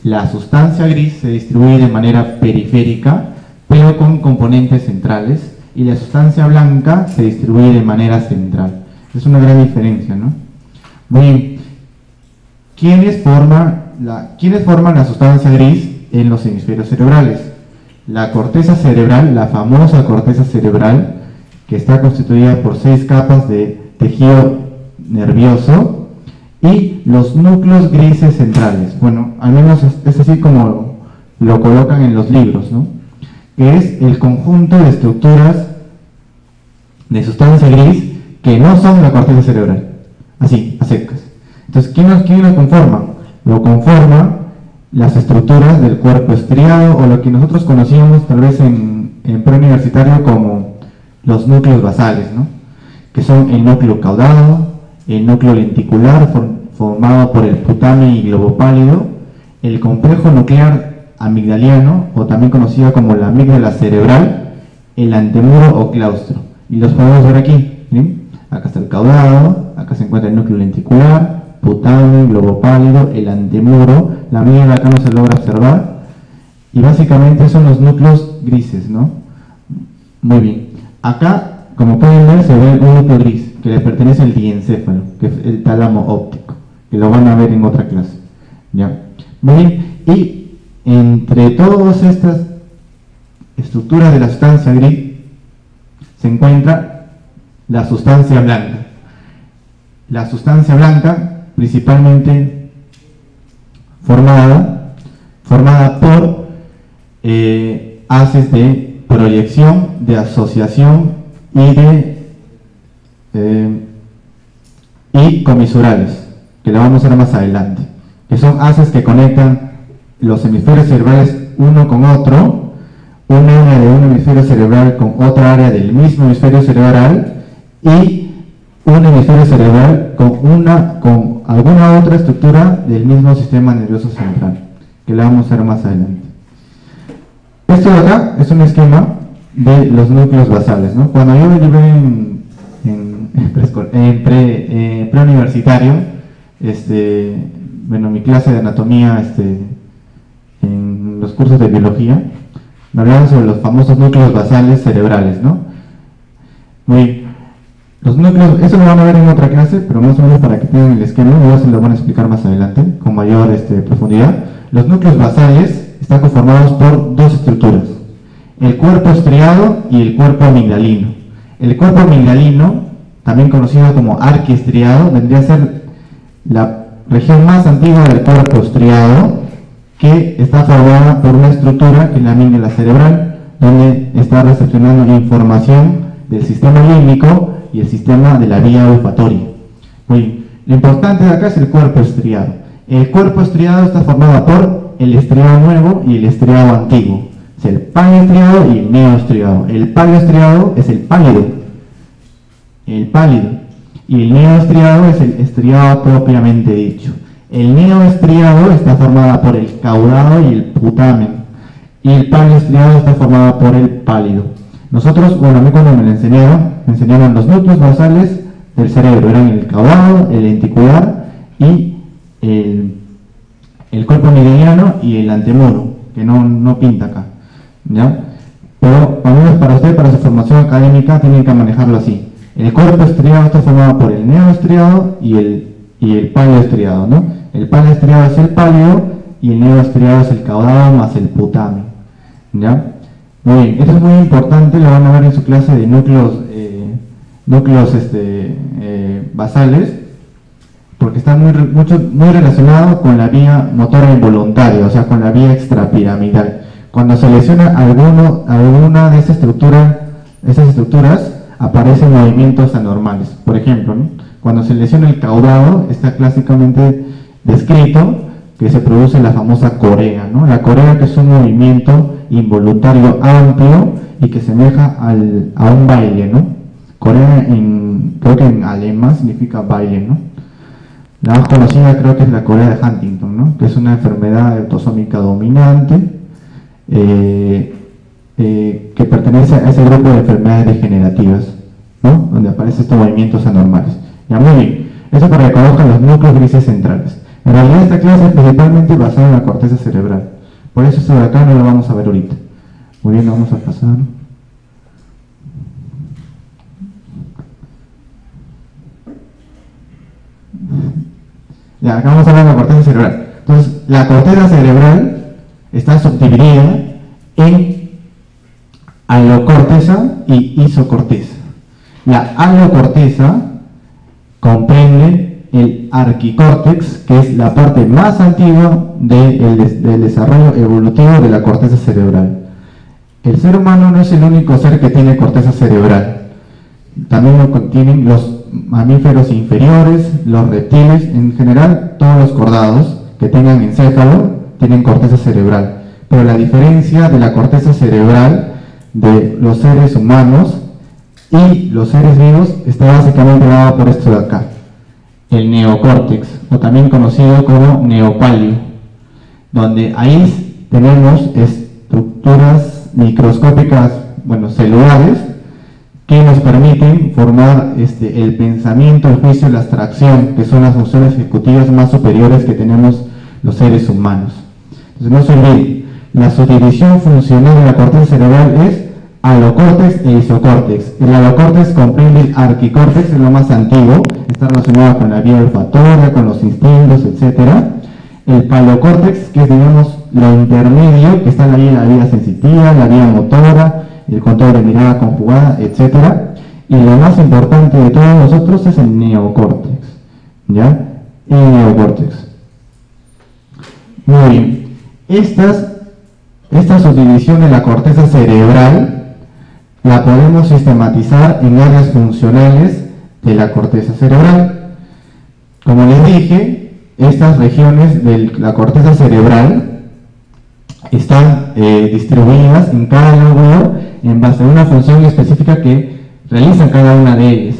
la sustancia gris se distribuye de manera periférica, pero con componentes centrales, y la sustancia blanca se distribuye de manera central. Es una gran diferencia, ¿no? Muy bien. ¿Quiénes forman la sustancia gris en los hemisferios cerebrales? La corteza cerebral, la famosa corteza cerebral, que está constituida por 6 capas de tejido nervioso, y los núcleos grises centrales. Bueno, al menos es así como lo colocan en los libros, ¿no? Que es el conjunto de estructuras de sustancia gris que no son la corteza cerebral, así, a secas. Entonces, ¿quién lo conforma? Lo conforma las estructuras del cuerpo estriado, o lo que nosotros conocíamos tal vez en preuniversitario como los núcleos basales, ¿no? Que son el núcleo caudado, el núcleo lenticular formado por el putamen y globo pálido, el complejo nuclear amigdaliano, o también conocido como la amígdala cerebral, el antemuro o claustro. Y los podemos ver aquí, ¿sí? Acá está el caudado, acá se encuentra el núcleo lenticular, putamen, globo pálido, el antemuro, la amígdala acá no se logra observar, y básicamente son los núcleos grises, ¿no? Muy bien. Acá, como pueden ver, se ve un núcleo gris que le pertenece al diencéfalo, que es el tálamo óptico, que lo van a ver en otra clase, ¿ya? Muy bien. Y entre todas estas estructuras de la sustancia gris se encuentra la sustancia blanca. La sustancia blanca, principalmente formada por haces de proyección, de asociación y comisurales, que lo vamos a ver más adelante, que son haces que conectan los hemisferios cerebrales uno con otro, un área de un hemisferio cerebral con otra área del mismo hemisferio cerebral, y un hemisferio cerebral con alguna otra estructura del mismo sistema nervioso central, que lo vamos a ver más adelante. Esto de acá es un esquema de los núcleos basales, ¿no? Cuando yo llevé en preuniversitario, bueno, mi clase de anatomía, en los cursos de biología, me hablaban sobre los famosos núcleos basales cerebrales, ¿no? Los núcleos, eso lo van a ver en otra clase, pero más o menos para que tengan el esquema, luego se lo van a explicar más adelante, con mayor profundidad. Los núcleos basales están conformados por 2 estructuras, el cuerpo estriado y el cuerpo amigdalino. El cuerpo amigdalino, también conocido como arquiestriado, vendría a ser la región más antigua del cuerpo estriado, que está formada por una estructura que es la amígdala cerebral, donde está recepcionando información del sistema límbico y el sistema de la vía olfatoria. Muy bien. Lo importante de acá es el cuerpo estriado. El cuerpo estriado está formado por el estriado nuevo y el estriado antiguo. Es el paleoestriado y el neoestriado. El paleoestriado es el pálido. Y el neoestriado es el estriado propiamente dicho. El neoestriado está formado por el caudado y el putamen. Y el paleoestriado está formado por el pálido. Nosotros, bueno, a mí cuando me enseñaron los núcleos basales del cerebro, eran el caudado, el lenticular y el cuerpo amigdaliano y el antemuro, que no pinta acá, ¿ya? Pero al menos para usted, para su formación académica, tienen que manejarlo así. El cuerpo estriado está formado por el neoestriado y el paleoestriado, ¿no? El paleoestriado es el pálido y el neoestriado es el caudado más el putamen, ¿ya? Muy bien, esto es muy importante, lo van a ver en su clase de núcleos basales, porque está muy relacionado con la vía motora involuntaria, o sea, con la vía extrapiramidal. Cuando se lesiona alguna de esas estructuras, aparecen movimientos anormales. Por ejemplo, ¿no? Cuando se lesiona el caudado, está clásicamente descrito que se produce la famosa corea, ¿no? La corea, que es un movimiento involuntario amplio y que semeja a un baile, ¿no? Corea en creo que en alemán significa baile, ¿no? La más conocida creo que es la corea de Huntington, ¿no? Que es una enfermedad autosómica dominante que pertenece a ese grupo de enfermedades degenerativas, ¿no? Donde aparecen estos movimientos anormales. Ya, muy bien. Eso para que conozcan los núcleos grises centrales. En realidad esta clase es principalmente basada en la corteza cerebral. Por eso esto de acá no lo vamos a ver ahorita. Muy bien, lo vamos a pasar. Ya, acá vamos a hablar de la corteza cerebral. Entonces, la corteza cerebral está subdividida en alocorteza y isocorteza. La alocorteza comprende el arquicórtex, que es la parte más antigua del desarrollo evolutivo de la corteza cerebral. El ser humano no es el único ser que tiene corteza cerebral. También lo contienen los mamíferos inferiores, los reptiles, en general todos los cordados que tengan encéfalo tienen corteza cerebral. Pero la diferencia de la corteza cerebral de los seres humanos y los seres vivos está básicamente dada por esto de acá, el neocórtex, o también conocido como neopalio, donde ahí tenemos estructuras microscópicas, celulares, que nos permiten formar el pensamiento, el juicio y la abstracción, que son las funciones ejecutivas más superiores que tenemos los seres humanos. Entonces no se olviden, la subdivisión funcional de la corteza cerebral es alocórtex e isocórtex. El alocórtex comprende el arquicórtex, es lo más antiguo, está relacionado con la vía olfatoria, con los instintos, etc. El palocórtex, que es, digamos, lo intermedio, que está en la vía sensitiva, la vía motora, el control de mirada conjugada, etc. Y lo más importante de todos nosotros es el neocórtex, ¿ya? El neocórtex. Muy bien. Esta subdivisión de la corteza cerebral la podemos sistematizar en áreas funcionales de la corteza cerebral. Como les dije, estas regiones de la corteza cerebral están distribuidas en cada lóbulo en base a una función específica que realizan cada una de ellas.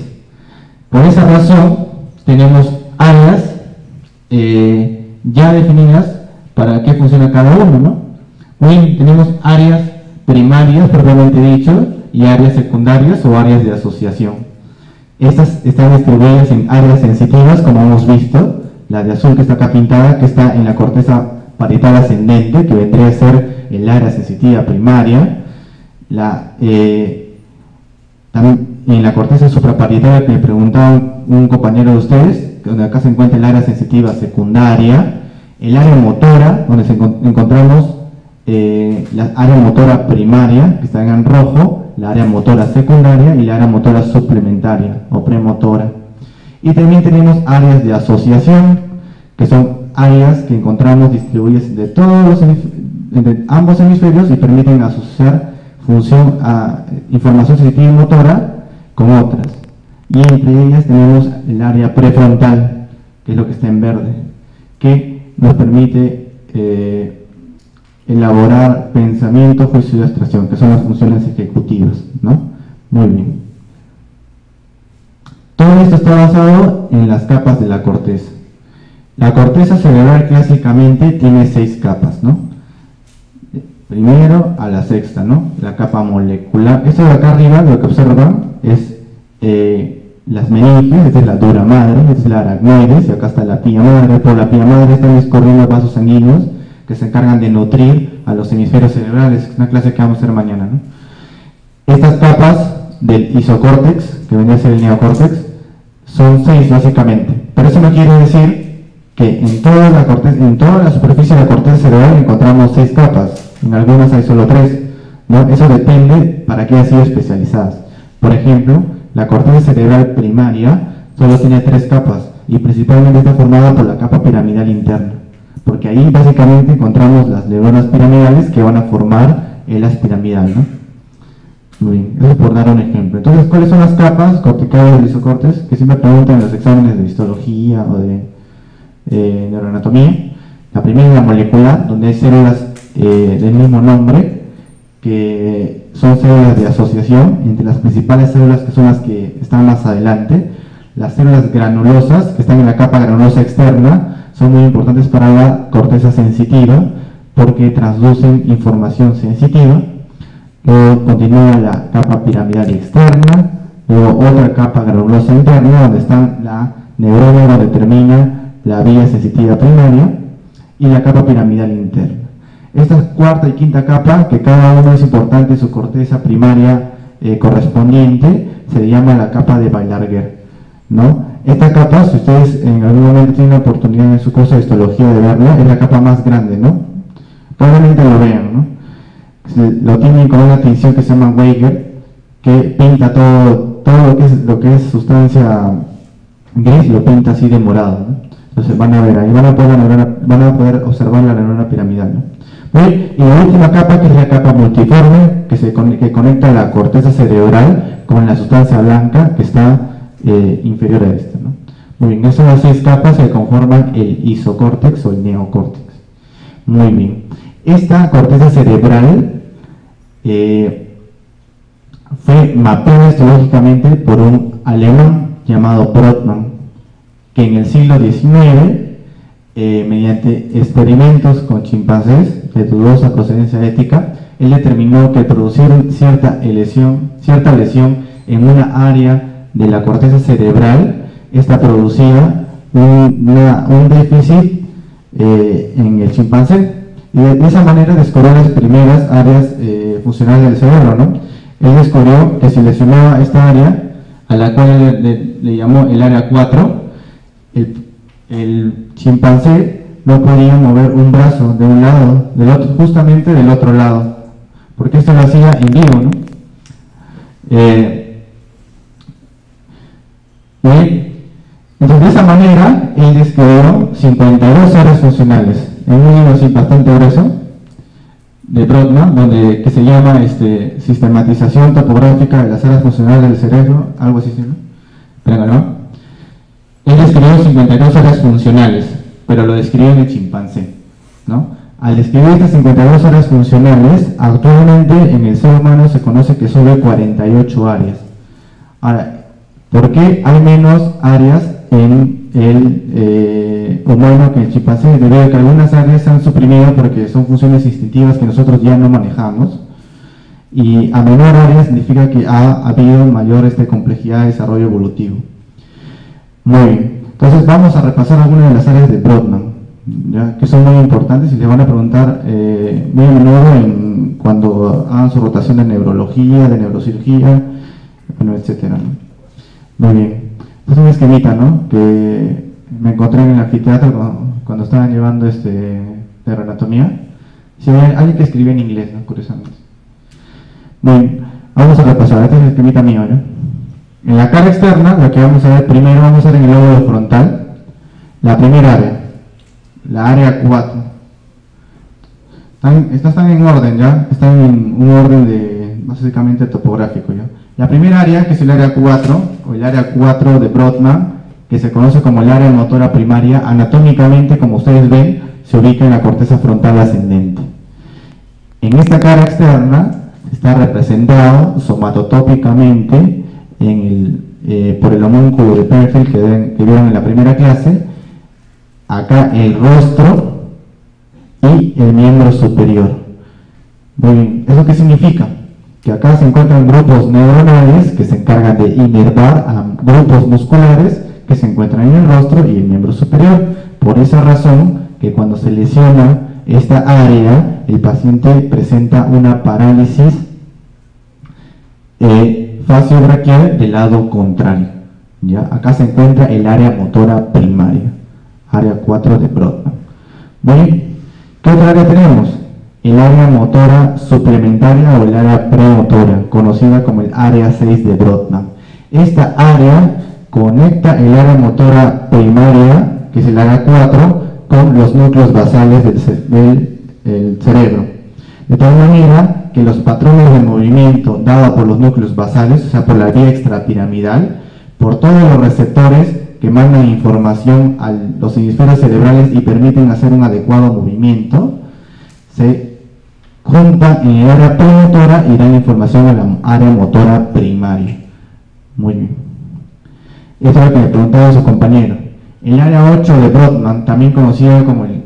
Por esa razón, tenemos áreas ya definidas para qué funciona cada uno, ¿no? Hoy tenemos áreas primarias, propiamente dicho, y áreas secundarias o áreas de asociación. Estas están distribuidas en áreas sensitivas, como hemos visto, la de azul que está acá pintada, que está en la corteza parietal ascendente, que vendría a ser el área sensitiva primaria. También en la corteza supraparietal, que me preguntaba un compañero de ustedes, donde acá se encuentra el área sensitiva secundaria, el área motora, donde encontramos la área motora primaria, que está en rojo, la área motora secundaria y la área motora suplementaria o premotora. Y también tenemos áreas de asociación, que son áreas que encontramos distribuidas entre ambos hemisferios y permiten asociar información sensitiva y motora con otras. Y entre ellas tenemos el área prefrontal, que es lo que está en verde, que nos permite elaborar pensamiento, juicio y abstracción, que son las funciones ejecutivas, ¿no? Muy bien. Todo esto está basado en las capas de la corteza. La corteza cerebral clásicamente tiene 6 capas, ¿no? Primero a la sexta, ¿no? La capa molecular. Esto de acá arriba, lo que observan es las meninges, esta es la dura madre, esta es la aracnoides, y acá está la pía madre. Por la pía madre están escurriendo vasos sanguíneos que se encargan de nutrir a los hemisferios cerebrales, es una clase que vamos a hacer mañana, ¿no? Estas capas del isocórtex, que vendría a ser el neocórtex, son 6 básicamente, pero eso no quiere decir que en toda la superficie de la corteza cerebral encontramos 6 capas, en algunas hay solo 3, ¿no? Eso depende para qué han sido especializadas. Por ejemplo, la corteza cerebral primaria solo tiene 3 capas y principalmente está formada por la capa piramidal interna, porque ahí básicamente encontramos las neuronas piramidales que van a formar el haz piramidal, ¿no? Muy bien, eso por dar un ejemplo. Entonces, ¿cuáles son las capas corticales del isocórtex? Que siempre preguntan en los exámenes de histología o de neuroanatomía. La primera es la molecular, donde hay células del mismo nombre que son células de asociación entre las principales células, que son las que están más adelante. Las células granulosas, que están en la capa granulosa externa, son muy importantes para la corteza sensitiva porque transducen información sensitiva. Luego continúa la capa piramidal externa, luego otra capa granulosa interna donde está la neurona, donde termina la vía sensitiva primaria, y la capa piramidal interna. Esta cuarta y quinta capa, que cada una es importante en su corteza primaria correspondiente, se llama la capa de Beilanger, ¿no? Esta capa, si ustedes en algún momento tienen la oportunidad en su curso de histología de verla, es la capa más grande, ¿no? Probablemente lo vean, ¿no? Lo tienen con una tinción que se llama Weiger, que pinta todo lo que es sustancia gris, lo pinta así de morado, ¿no? Entonces van a ver ahí, van a poder observar la neurona piramidal, ¿no? Bien, y la última capa, que es la capa multiforme, que conecta la corteza cerebral con la sustancia blanca que está inferior a esta, ¿no? Muy bien, esas son las 6 capas que conforman el isocórtex o el neocórtex. Muy bien, esta corteza cerebral fue mapeada histológicamente por un alemán llamado Brodmann, que en el siglo XIX, mediante experimentos con chimpancés de dudosa procedencia ética, él determinó que producir cierta lesión en una área de la corteza cerebral, esta producía un déficit en el chimpancé, y de esa manera descubrió las primeras áreas funcionales del cerebro, ¿no? Él descubrió que si lesionaba esta área, a la cual le llamó el área 4, el chimpancé no podía mover un brazo de un lado, del otro, justamente del otro lado, porque esto lo hacía en vivo, ¿no? Entonces, de esa manera, él describió 52 áreas funcionales en un libro así bastante grueso de Brodmann, que se llama Sistematización topográfica de las áreas funcionales del cerebro, algo así, ¿no? Pero no. Él describió 52 áreas funcionales, pero lo describió en el chimpancé, ¿no? Al describir estas 52 áreas funcionales, actualmente en el ser humano se conoce que solo hay 48 áreas. Ahora, ¿por qué hay menos áreas en el humano que en el chimpancé? Debido a que algunas áreas se han suprimido porque son funciones instintivas que nosotros ya no manejamos, y a menor área significa que ha habido mayor complejidad de desarrollo evolutivo. Muy bien, entonces vamos a repasar algunas de las áreas de Brodmann, ¿ya? Que son muy importantes y les van a preguntar muy a menudo cuando hagan su rotación de neurología, de neurocirugía, bueno, etcétera, ¿no? Muy bien, es un esquemita, ¿no? Que me encontré en el anfiteatro cuando estaban llevando neuroanatomía. Si hay alguien que escribe en inglés, ¿no? Curiosamente. Muy bien, vamos a repasar, este es el esquemita mío, ¿no? En la cara externa, lo que vamos a ver primero, vamos a ver en el lóbulo frontal, la primera área, la área 4. Están en orden, ¿ya? Están en un orden básicamente topográfico, ¿ya? La primera área, que es el área 4, o el área 4 de Brodmann, que se conoce como el área motora primaria, anatómicamente, como ustedes ven, se ubica en la corteza frontal ascendente. En esta cara externa está representado somatotópicamente por el homúnculo de Penfield que vieron en la primera clase, acá el rostro y el miembro superior. Muy bien, ¿eso qué significa? Que acá se encuentran grupos neuronales que se encargan de inervar a grupos musculares que se encuentran en el rostro y el miembro superior. Por esa razón, que cuando se lesiona esta área, el paciente presenta una parálisis facio-braquial del lado contrario, ¿ya? Acá se encuentra el área motora primaria, área 4 de Brodmann. Muy bien, ¿qué otra área tenemos? El área motora suplementaria o el área premotora, conocida como el área 6 de Brodmann. Esta área conecta el área motora primaria, que es el área 4, con los núcleos basales del cerebro. De tal manera que los patrones de movimiento dados por los núcleos basales, o sea, por la vía extrapiramidal, por todos los receptores que mandan información a los hemisferios cerebrales y permiten hacer un adecuado movimiento, se junta en el área premotora y dan información a la área motora primaria. Muy bien. Esto es lo que le preguntaba a su compañero. El área 8 de Brodmann, también conocida como el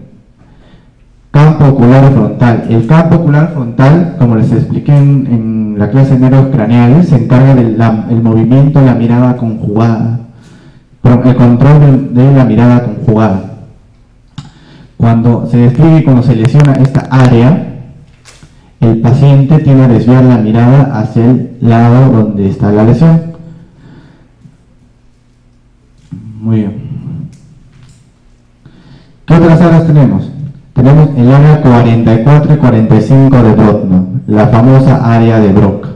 campo ocular frontal. El campo ocular frontal, como les expliqué en la clase de nervios craneales, se encarga del movimiento de la mirada conjugada, el control de la mirada conjugada. Cuando se describe, cuando se lesiona esta área, el paciente tiene que desviar la mirada hacia el lado donde está la lesión. Muy bien. ¿Qué otras áreas tenemos? Tenemos el área 44 y 45 de Brodmann, la famosa área de Broca.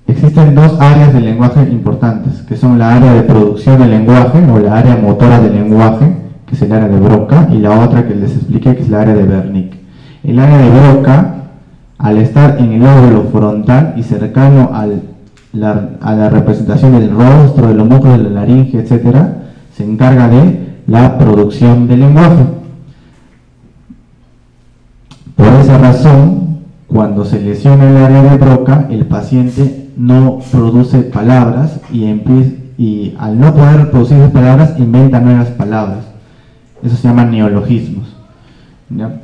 Existen dos áreas del lenguaje importantes, que son la área de producción del lenguaje, o la área motora del lenguaje, que es el área de Broca, y la otra que les expliqué, que es la área de Wernicke. El área de Broca, al estar en el lóbulo frontal y cercano a la representación del rostro, de los músculos de la laringe, etc., se encarga de la producción del lenguaje. Por esa razón, cuando se lesiona el área de Broca, el paciente no produce palabras y al no poder producir esas palabras, inventa nuevas palabras. Eso se llama neologismos. ¿Ya?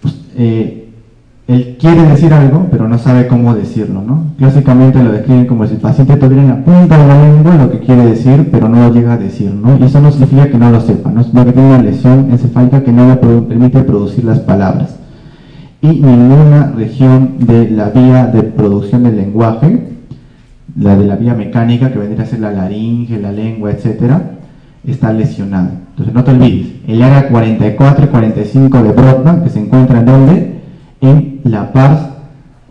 Pues, él quiere decir algo, pero no sabe cómo decirlo, ¿no? Clásicamente lo describen como si el paciente tuviera en la punta de la lengua lo que quiere decir, pero no lo llega a decir, ¿no? Y eso no significa que no lo sepa, ¿no? Sino que tiene una lesión encefálica que no le permite producir las palabras. Y ninguna región de la vía de producción del lenguaje, la de la vía mecánica, que vendría a ser la laringe, la lengua, etcétera, está lesionada. Entonces no te olvides, el área 44 y 45 de Brodmann, que se encuentra en ¿dónde? En la pars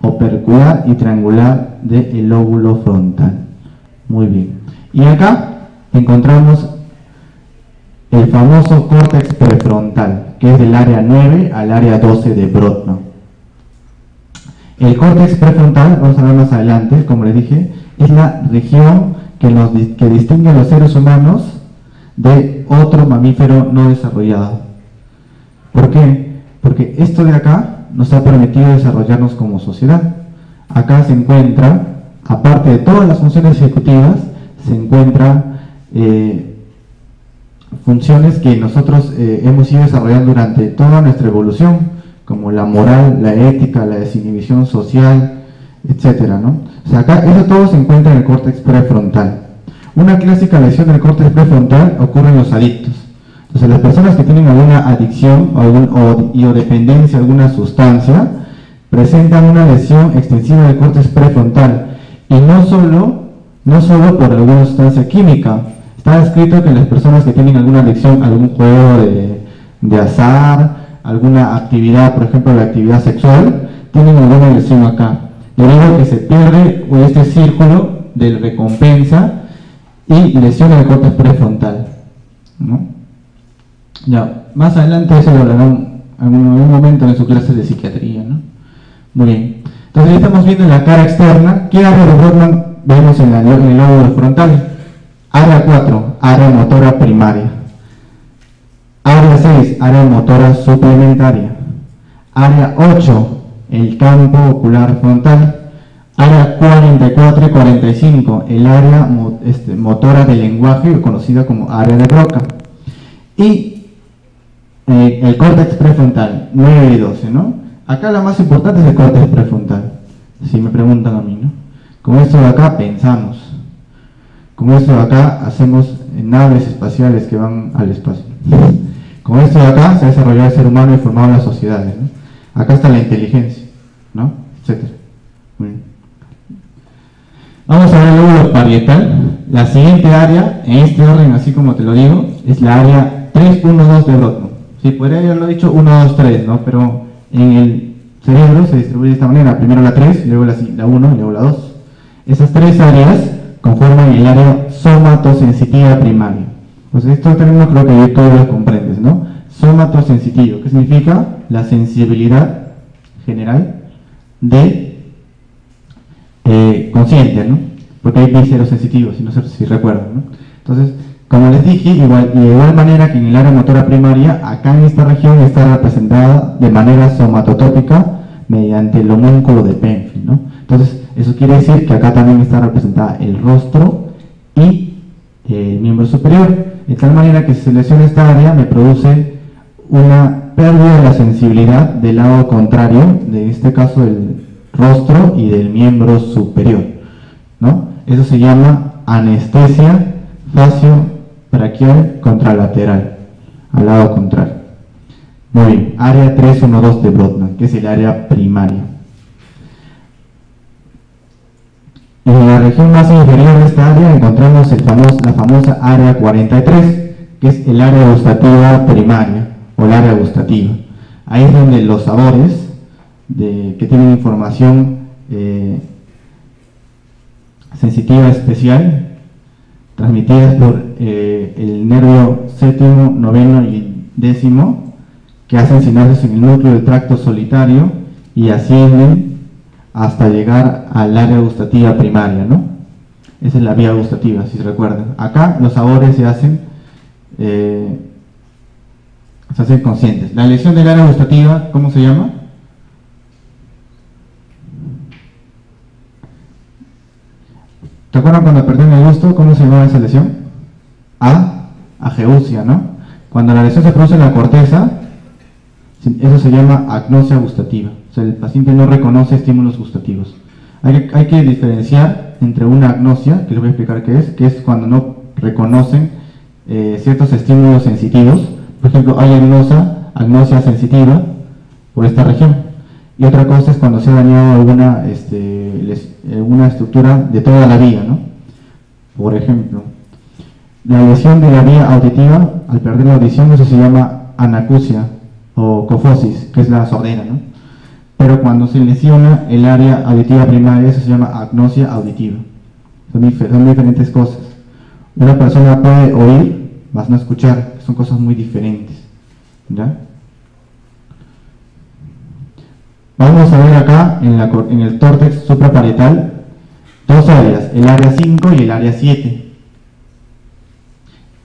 opercular y triangular del lóbulo frontal. Muy bien. Y acá encontramos el famoso córtex prefrontal, que es del área 9 al área 12 de Brodmann. El córtex prefrontal, vamos a ver más adelante, como les dije, es la región que distingue a los seres humanos de otro mamífero no desarrollado. ¿Por qué? Porque esto de acá nos ha permitido desarrollarnos como sociedad. Acá se encuentra, aparte de todas las funciones ejecutivas, se encuentran funciones que nosotros hemos ido desarrollando durante toda nuestra evolución, como la moral, la ética, la desinhibición social, etcétera, ¿no? O sea, acá eso todo se encuentra en el córtex prefrontal. Una clásica lesión del córtex prefrontal ocurre en los adictos. Entonces, las personas que tienen alguna adicción o dependencia a alguna sustancia presentan una lesión extensiva del córtex prefrontal, y no solo por alguna sustancia química. Está escrito que las personas que tienen alguna adicción a algún juego de azar, alguna actividad, por ejemplo la actividad sexual, tienen alguna lesión acá, debido a que se pierde este círculo de recompensa y lesión del córtex prefrontal, ¿no? Ya, más adelante eso lo hablarán en algún momento en su clase de psiquiatría, ¿no? Muy bien. Entonces ya estamos viendo en la cara externa. ¿Qué área de Brodmann vemos en el lóbulo frontal? Área 4, área motora primaria. Área 6, área motora suplementaria. Área 8, el campo ocular frontal. Área 44 y 45, el área motora del lenguaje, conocida como área de Broca. Y el córtex prefrontal, 9 y 12, ¿no? Acá la más importante es el córtex prefrontal, si me preguntan a mí, ¿no? Con esto de acá pensamos. Con esto de acá hacemos naves espaciales que van al espacio. Con esto de acá se ha desarrollado el ser humano y formado las sociedades, ¿no? Acá está la inteligencia, ¿no? Etcétera. Muy bien. Vamos a ver el lóbulo parietal. La siguiente área, en este orden, así como te lo digo, es la área 3, 1, 2 de Brodmann. Sí, podría haberlo dicho 1, 2, 3, ¿no? Pero en el cerebro se distribuye de esta manera: primero la 3, luego la 1 y luego la 2. Esas tres áreas conforman el área somatosensitiva primaria. Pues esto término creo que todos lo comprendes, ¿no? Somatosensitivo, ¿qué significa? La sensibilidad general de consciente, ¿no? Porque hay viscerosensitivos, si no sé si recuerdan, ¿no? Entonces, Como les dije, de igual manera que en el área motora primaria, acá en esta región está representada de manera somatotópica mediante el homúnculo de Penfield, ¿no? Entonces, eso quiere decir que acá también está representada el rostro y el miembro superior, de tal manera que si selecciono esta área me produce una pérdida de la sensibilidad del lado contrario, de este caso del rostro y del miembro superior, ¿no? Eso se llama anestesia facio-braquial contralateral, al lado contrario. Muy bien, área 312 de Brodmann, que es el área primaria. En la región más inferior de esta área encontramos la famosa área 43, que es el área gustativa primaria, o el área gustativa. Ahí es donde los sabores que tienen información sensitiva especial, transmitidas por el nervio séptimo, noveno y décimo, que hacen sinapsis en el núcleo del tracto solitario y ascienden hasta llegar al área gustativa primaria, ¿no? Esa es la vía gustativa, si se recuerdan. Acá los sabores se hacen conscientes. La lesión del área gustativa, ¿cómo se llama? ¿Te acuerdan cuando perdieron el gusto? ¿Cómo se llamaba esa lesión? Ageusia, ¿no? Cuando la lesión se produce en la corteza, eso se llama agnosia gustativa. O sea, el paciente no reconoce estímulos gustativos. Hay que diferenciar entre una agnosia, que les voy a explicar que es cuando no reconocen ciertos estímulos sensitivos. Por ejemplo, hay agnosia sensitiva por esta región. Y otra cosa es cuando se ha dañado alguna estructura de toda la vía, ¿no? Por ejemplo, la lesión de la vía auditiva, al perder la audición, eso se llama anacusia o cofosis, que es la sordera, ¿no? Pero cuando se lesiona el área auditiva primaria, eso se llama agnosia auditiva. Son diferentes cosas. Una persona puede oír, más no escuchar, son cosas muy diferentes, ¿ya? Vamos a ver acá en el córtex supraparietal dos áreas, el área 5 y el área 7,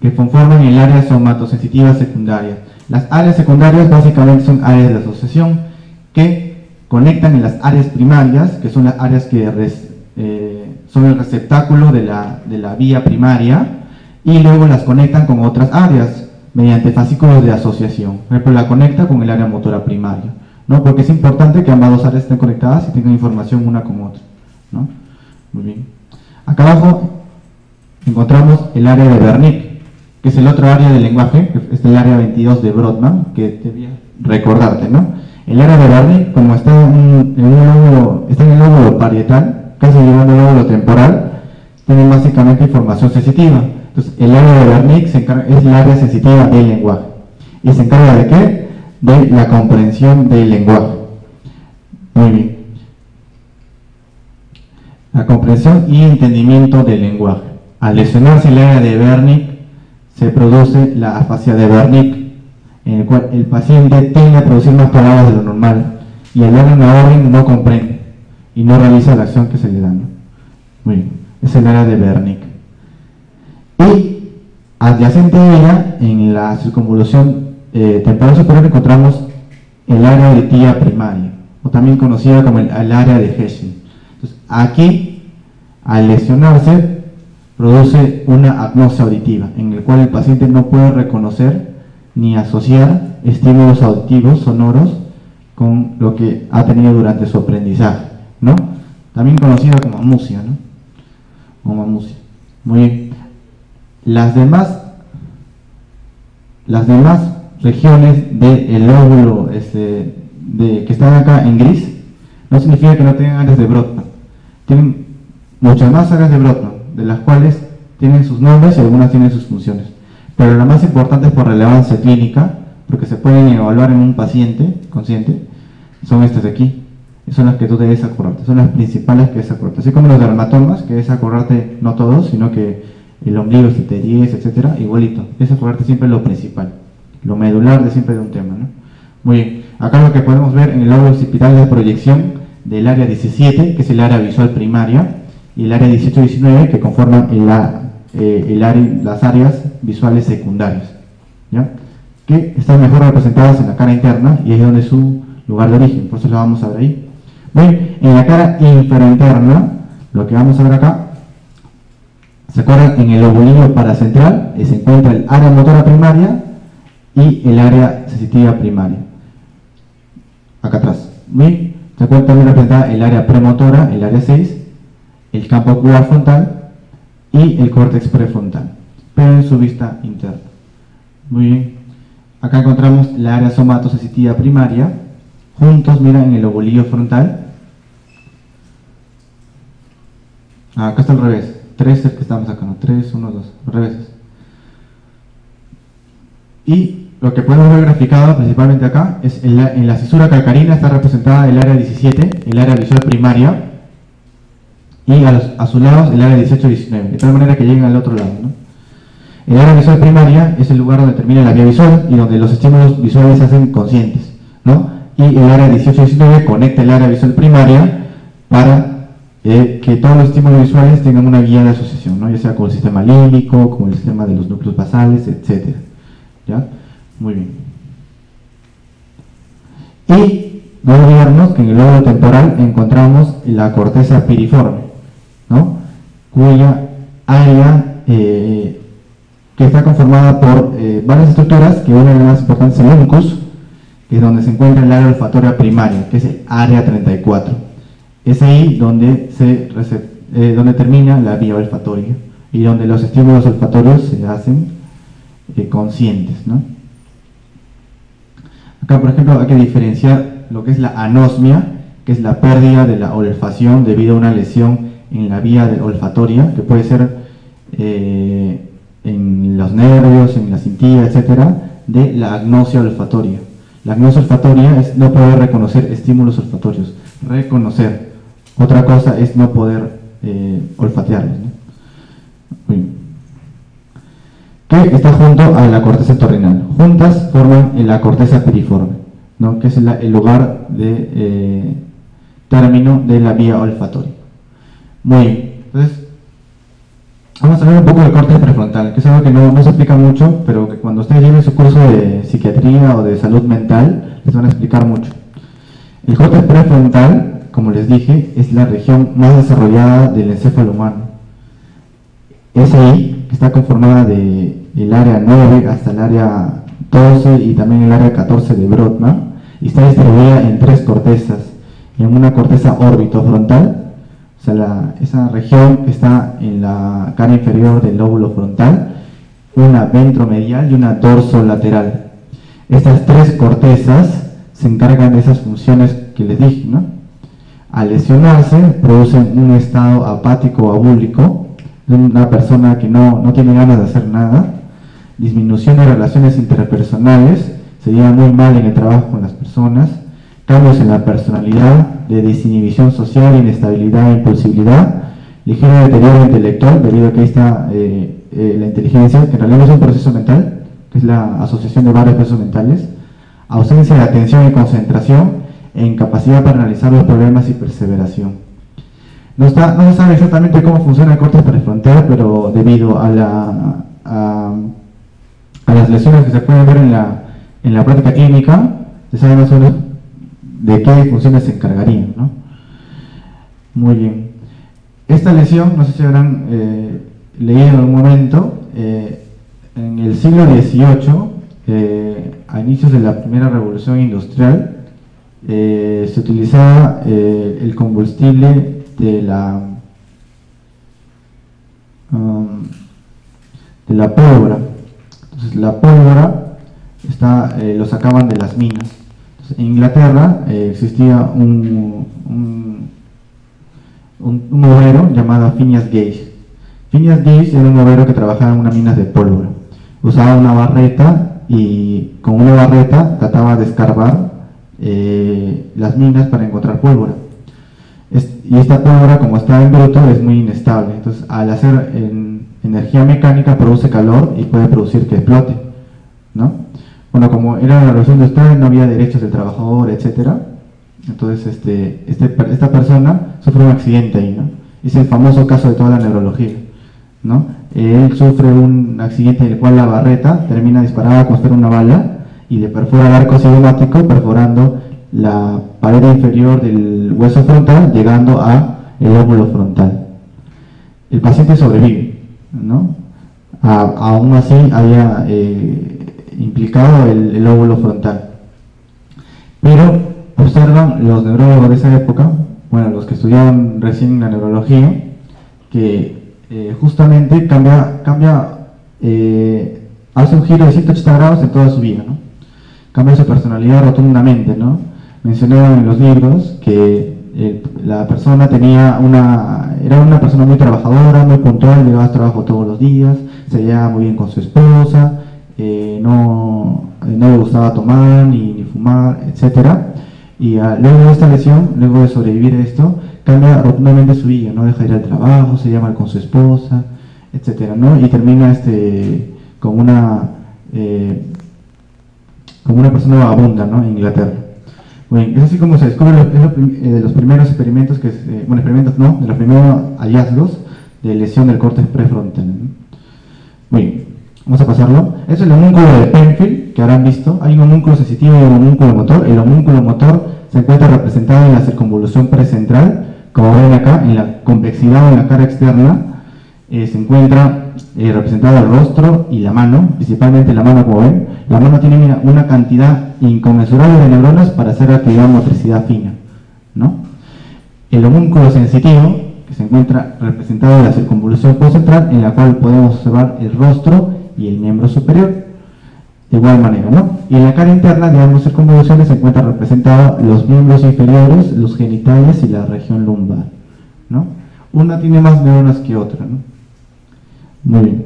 que conforman el área somatosensitiva secundaria. Las áreas secundarias básicamente son áreas de asociación que conectan en las áreas primarias, que son las áreas que son el receptáculo de la vía primaria, y luego las conectan con otras áreas mediante fascículos de asociación. Por ejemplo, la conecta con el área motora primaria, ¿no? Porque es importante que ambas dos áreas estén conectadas y tengan información una con otra, ¿no? Muy bien. Acá abajo encontramos el área de Wernicke, que es el otro área del lenguaje, que es el área 22 de Brodmann, que debía recordarte, ¿no? El área de Wernicke, como está en el lóbulo parietal, casi llegando al lóbulo temporal, tiene básicamente información sensitiva. Entonces, el área de Wernicke es el área sensitiva del lenguaje. ¿Y se encarga de qué? De la comprensión del lenguaje. Muy bien. La comprensión y entendimiento del lenguaje. Al lesionarse el área de Wernicke, se produce la afasia de Wernicke, en el cual el paciente tiende a producir más palabras de lo normal y el área no comprende y no realiza la acción que se le da, ¿no? Muy bien. Es el área de Wernicke. Y adyacente a ella, en la circunvolución temporal superior, encontramos el área auditiva primaria, o también conocida como el área de Hessel. Entonces, aquí, al lesionarse, produce una agnosia auditiva, en el cual el paciente no puede reconocer ni asociar estímulos auditivos sonoros con lo que ha tenido durante su aprendizaje, ¿no? También conocida como amusia, ¿no? Como amusia. Muy bien. Las demás regiones del lóbulo que están acá en gris no significa que no tengan áreas de Brodmann. Tienen muchas más áreas de Brodmann, de las cuales tienen sus nombres y algunas tienen sus funciones. Pero la más importante por relevancia clínica, porque se pueden evaluar en un paciente consciente, son estas de aquí. Son las que tú debes acordarte, son las principales que debes acordarte. Así como los dermatomas, que debes acordarte, no todos, sino que el ombligo, el T10, etcétera, igualito. Debes acordarte siempre lo principal, lo medular de siempre de un tema, ¿no? Muy bien, acá lo que podemos ver en el lóbulo occipital de proyección del área 17, que es el área visual primaria, y el área 18 y 19, que conforman las áreas visuales secundarias, ¿ya? Que están mejor representadas en la cara interna y es donde es su lugar de origen, por eso lo vamos a ver ahí. Bien, en la cara inferointerna, lo que vamos a ver acá, ¿se acuerdan? En el lobulillo paracentral se encuentra el área motora primaria y el área sensitiva primaria. Acá atrás. Bien, se encuentra también representada el área premotora, el área 6, el campo ocular frontal y el córtex prefrontal, pero en su vista interna. Muy bien. Acá encontramos la área somatosensitiva primaria, juntos, mira, en el lobulillo frontal. Acá está al revés. 3 es el que estamos sacando. 3, 1, 2. Al revés. Y lo que podemos ver graficado principalmente acá es en la cisura calcarina está representada el área 17, el área visual primaria, y a sus lados el área 18 y 19, de tal manera que lleguen al otro lado, ¿no? El área visual primaria es el lugar donde termina la vía visual y donde los estímulos visuales se hacen conscientes, ¿no? Y el área 18 y 19 conecta el área visual primaria para que todos los estímulos visuales tengan una guía de asociación, ¿no? Ya sea con el sistema límbico, con el sistema de los núcleos basales, etc. ¿Ya? Muy bien. Y no olvidarnos que en el lóbulo temporal encontramos la corteza piriforme, ¿no? Cuya área que está conformada por varias estructuras, que una de las más importantes es el uncus, que es donde se encuentra el área olfatoria primaria, que es el área 34. Es ahí donde, donde termina la vía olfatoria y donde los estímulos olfatorios se hacen conscientes, ¿no? Acá, por ejemplo, hay que diferenciar lo que es la anosmia, que es la pérdida de la olfacción debido a una lesión en la vía olfatoria, que puede ser en los nervios, en la cintilla, etcétera, de la agnosia olfatoria. La agnosia olfatoria es no poder reconocer estímulos olfatorios, reconocer. Otra cosa es no poder olfatearlos, ¿no? Que está junto a la corteza entorrinal. Juntas forman la corteza piriforme, ¿no? Que es el lugar de término de la vía olfatoria. Muy bien, entonces vamos a ver un poco del córtex prefrontal, que es algo que no se explica mucho, pero que cuando ustedes lleven su curso de psiquiatría o de salud mental, les van a explicar mucho. El córtex prefrontal, como les dije, es la región más desarrollada del encéfalo humano. Es ahí que está conformada del área 9 hasta el área 12 y también el área 14 de Brodmann, y está distribuida en 3 cortezas, en una corteza orbitofrontal, o sea, esa región que está en la cara inferior del lóbulo frontal, una ventromedial y una dorsolateral. Estas 3 cortezas se encargan de esas funciones que les dije, ¿no? Al lesionarse, producen un estado apático o abúlico, de una persona que no tiene ganas de hacer nada, disminución de relaciones interpersonales, se lleva muy mal en el trabajo con las personas, cambios en la personalidad, de desinhibición social, inestabilidad e impulsividad, ligero deterioro intelectual, debido a que ahí está la inteligencia, que en realidad no es un proceso mental, que es la asociación de varios procesos mentales, ausencia de atención y concentración, e incapacidad para analizar los problemas y perseveración. No se sabe exactamente cómo funciona el córtex prefrontal, pero debido a las lesiones que se pueden ver en la práctica clínica, se sabe más o menos de qué funciones se encargarían, ¿no? Muy bien. Esta lesión, no sé si habrán leído en algún momento, en el siglo XVIII, a inicios de la primera revolución industrial, se utilizaba el combustible de la pólvora. Entonces la pólvora lo sacaban de las minas. Entonces, en Inglaterra existía un obrero llamado Phineas Gage. Phineas Gage era un obrero que trabajaba en unas minas de pólvora. Usaba una barreta y con una barreta trataba de escarbar las minas para encontrar pólvora. Y esta pólvora, como está en bruto, es muy inestable. Entonces, al hacer energía mecánica, produce calor y puede producir que explote, ¿no? Bueno, como era la revolución industrial, no había derechos del trabajador, etcétera. Entonces, esta persona sufre un accidente ahí, ¿no? Es el famoso caso de toda la neurología, ¿no? él sufre un accidente en el cual la barreta termina disparada como si fuera una bala y le perfora el arco cigomático, perforando la pared inferior del hueso frontal, llegando a el lóbulo frontal. El paciente sobrevive, ¿no? Aún así haya implicado el lóbulo frontal. Pero observan los neurólogos de esa época, bueno, los que estudiaban recién la neurología, que justamente hace un giro de 180 grados en toda su vida, ¿no? Cambia su personalidad rotundamente, ¿no? Mencionaban en los libros que la persona era una persona muy trabajadora, muy puntual, llegaba a trabajo todos los días, se llevaba muy bien con su esposa, no le gustaba tomar ni fumar, etcétera. Y luego de esta lesión, luego de sobrevivir a esto, cambia rotundamente su vida, no deja de ir al trabajo, se llama con su esposa, etcétera, ¿no? Y termina como una persona vagabunda, ¿no? En Inglaterra. Bueno, es así como se descubre los primeros experimentos, experimentos no, de los primeros hallazgos de lesión del córtex prefrontal, ¿no? Muy bien, vamos a pasarlo. Este es el homúnculo de Penfield, que habrán visto. Hay un homúnculo sensitivo y un homúnculo motor. El homúnculo motor se encuentra representado en la circunvolución precentral, como ven acá, en la convexidad o en la cara externa. Se encuentra representado el rostro y la mano, principalmente la mano, como ven. La mano tiene una cantidad inconmensurable de neuronas para hacer actividad motricidad fina, ¿no? El homúnculo sensitivo, que se encuentra representado en la circunvolución postcentral, en la cual podemos observar el rostro y el miembro superior, de igual manera, ¿no? Y en la cara interna de ambas circunvoluciones se encuentran representados los miembros inferiores, los genitales y la región lumbar, ¿no? Una tiene más neuronas que otra, ¿no? Muy bien.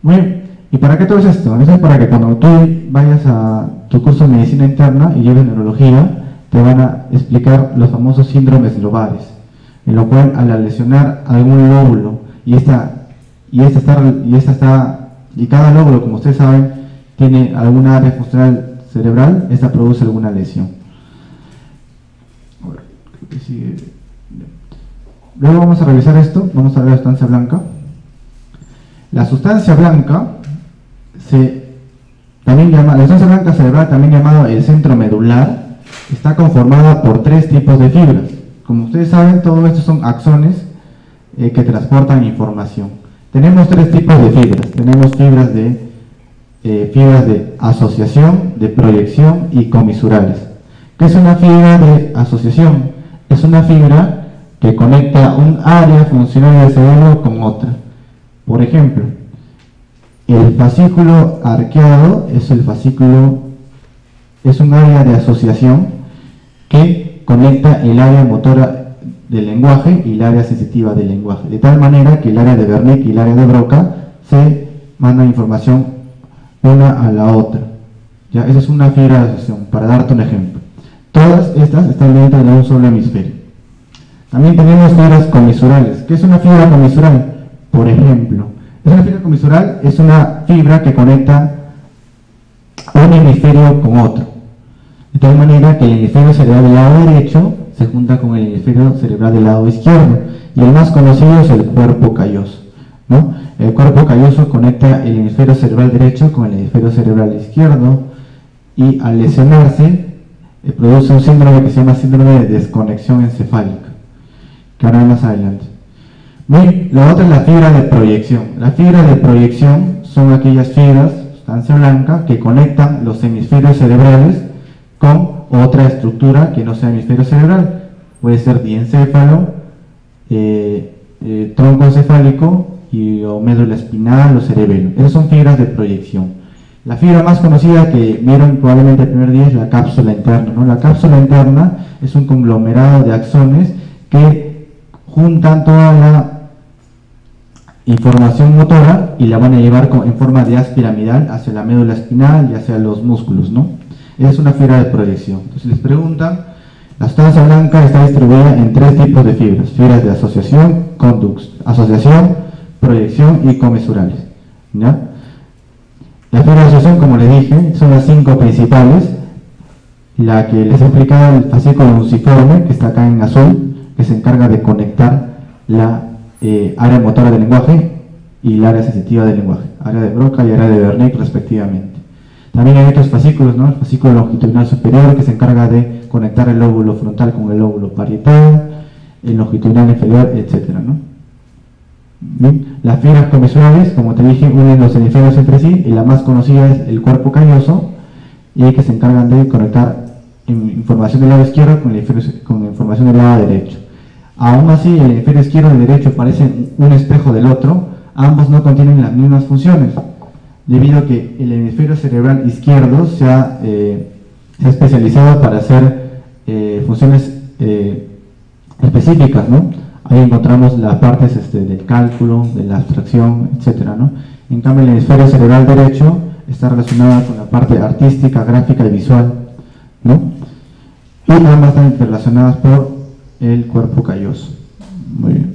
Muy bien. ¿Y para qué todo es esto? Eso es para que cuando tú vayas a tu curso de medicina interna y lleves neurología, te van a explicar los famosos síndromes lobares, en lo cual al lesionar algún lóbulo y cada lóbulo, como ustedes saben, tiene alguna área funcional cerebral, esta produce alguna lesión. Ahora, creo que sigue. Luego vamos a revisar esto, vamos a ver la sustancia blanca. La sustancia blanca la sustancia blanca cerebral, también llamado el centro medular, está conformada por 3 tipos de fibras. Como ustedes saben, todos estos son axones que transportan información. Tenemos 3 tipos de fibras. Tenemos fibras de asociación, de proyección y comisurales. ¿Qué es una fibra de asociación? Es una fibra que conecta un área funcional del cerebro con otra. Por ejemplo, el fascículo arqueado es un área de asociación que conecta el área motora del lenguaje y el área sensitiva del lenguaje, de tal manera que el área de Wernicke y el área de Broca se mandan información una a la otra. ¿Ya? Esa es una fibra de asociación, para darte un ejemplo. Todas estas están dentro de un solo hemisferio. También tenemos fibras comisurales. ¿Qué es una fibra comisural? Por ejemplo, una fibra comisural es una fibra que conecta un hemisferio con otro, de tal manera que el hemisferio cerebral del lado derecho se junta con el hemisferio cerebral del lado izquierdo, y el más conocido es el cuerpo calloso, ¿no? El cuerpo calloso conecta el hemisferio cerebral derecho con el hemisferio cerebral izquierdo, y al lesionarse produce un síndrome que se llama síndrome de desconexión encefálica, que ahora más adelante. La otra es la fibra de proyección. La fibra de proyección son aquellas fibras, sustancia blanca, que conectan los hemisferios cerebrales con otra estructura que no sea hemisferio cerebral. Puede ser diencéfalo, tronco encefálico o médula espinal o cerebelo. Esas son fibras de proyección. La fibra más conocida que vieron probablemente el primer día es la cápsula interna, ¿no? La cápsula interna es un conglomerado de axones que juntan toda la información motora y la van a llevar en forma de haz piramidal hacia la médula espinal y hacia los músculos, ¿no? Es una fibra de proyección. Entonces les preguntan, la sustancia blanca está distribuida en 3 tipos de fibras: fibras de asociación, proyección y comisurales, ¿ya? La fibra de asociación, como les dije, son las 5 principales. La que les he explicado, el fascículo nunciforme, que está acá en azul, que se encarga de conectar la área motora del lenguaje y el área sensitiva del lenguaje, área de Broca y área de Wernicke respectivamente. También hay otros fascículos, ¿no? El fascículo longitudinal superior, que se encarga de conectar el lóbulo frontal con el lóbulo parietal, el longitudinal inferior, etc., ¿no? Bien. Las fibras comisuales, como te dije, unen los hemisferios entre sí, y la más conocida es el cuerpo calloso, y que se encargan de conectar información del lado izquierdo con información del lado derecho. Aún así, el hemisferio izquierdo y el derecho parecen un espejo del otro, ambos no contienen las mismas funciones, debido a que el hemisferio cerebral izquierdo se ha especializado para hacer funciones específicas, ¿no? Ahí encontramos las partes del cálculo, de la abstracción, etc., ¿no? En cambio, el hemisferio cerebral derecho está relacionado con la parte artística, gráfica y visual, ¿no? Y ambas están interrelacionadas por el cuerpo calloso. Muy bien.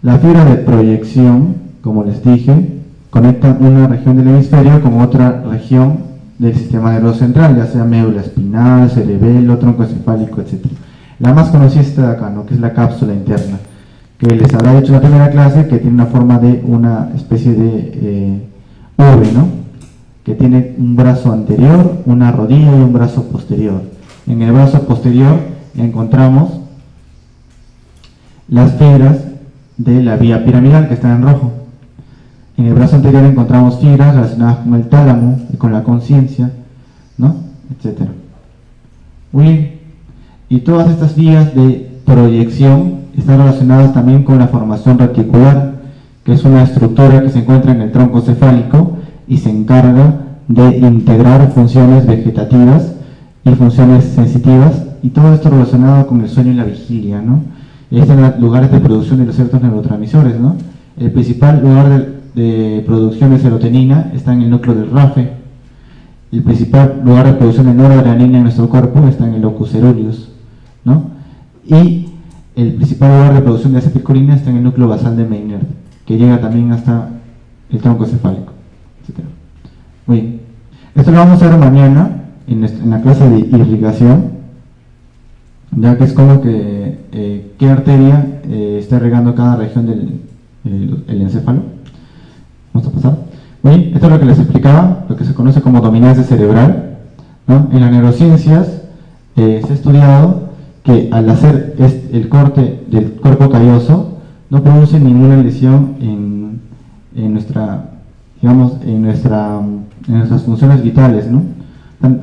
La fibra de proyección, como les dije, conecta una región del hemisferio con otra región del sistema nervioso central, ya sea médula espinal, cerebelo, tronco encefálico, etc. La más conocida es esta de acá, ¿no? Que es la cápsula interna, que les habrá dicho en la primera clase que tiene una forma de una especie de V, ¿no? Que tiene un brazo anterior, una rodilla y un brazo posterior. En el brazo posterior encontramos las fibras de la vía piramidal, que están en rojo. En el brazo anterior encontramos fibras relacionadas con el tálamo y con la conciencia, ¿no? Etcétera. Muy bien. Y todas estas vías de proyección están relacionadas también con la formación reticular, que es una estructura que se encuentra en el tronco cefálico y se encarga de integrar funciones vegetativas y funciones sensitivas, y todo esto relacionado con el sueño y la vigilia, ¿no? Estos son los lugares de producción de ciertos neurotransmisores, ¿no? El principal lugar de producción de serotonina está en el núcleo del RAFE. El principal lugar de producción de noradrenalina en nuestro cuerpo está en el locus coeruleus, ¿no? Y el principal lugar de producción de acetilcolina está en el núcleo basal de Meynert, que llega también hasta el tronco cefálico, etc. Muy bien. Esto lo vamos a ver mañana en la clase de irrigación, ya que es como que qué arteria está regando cada región del encéfalo. Vamos a pasar. Muy bien, esto es lo que les explicaba, lo que se conoce como dominancia cerebral, ¿no? En las neurociencias se ha estudiado que al hacer el corte del cuerpo calloso no produce ninguna lesión en nuestra, digamos, en nuestras funciones vitales, ¿no?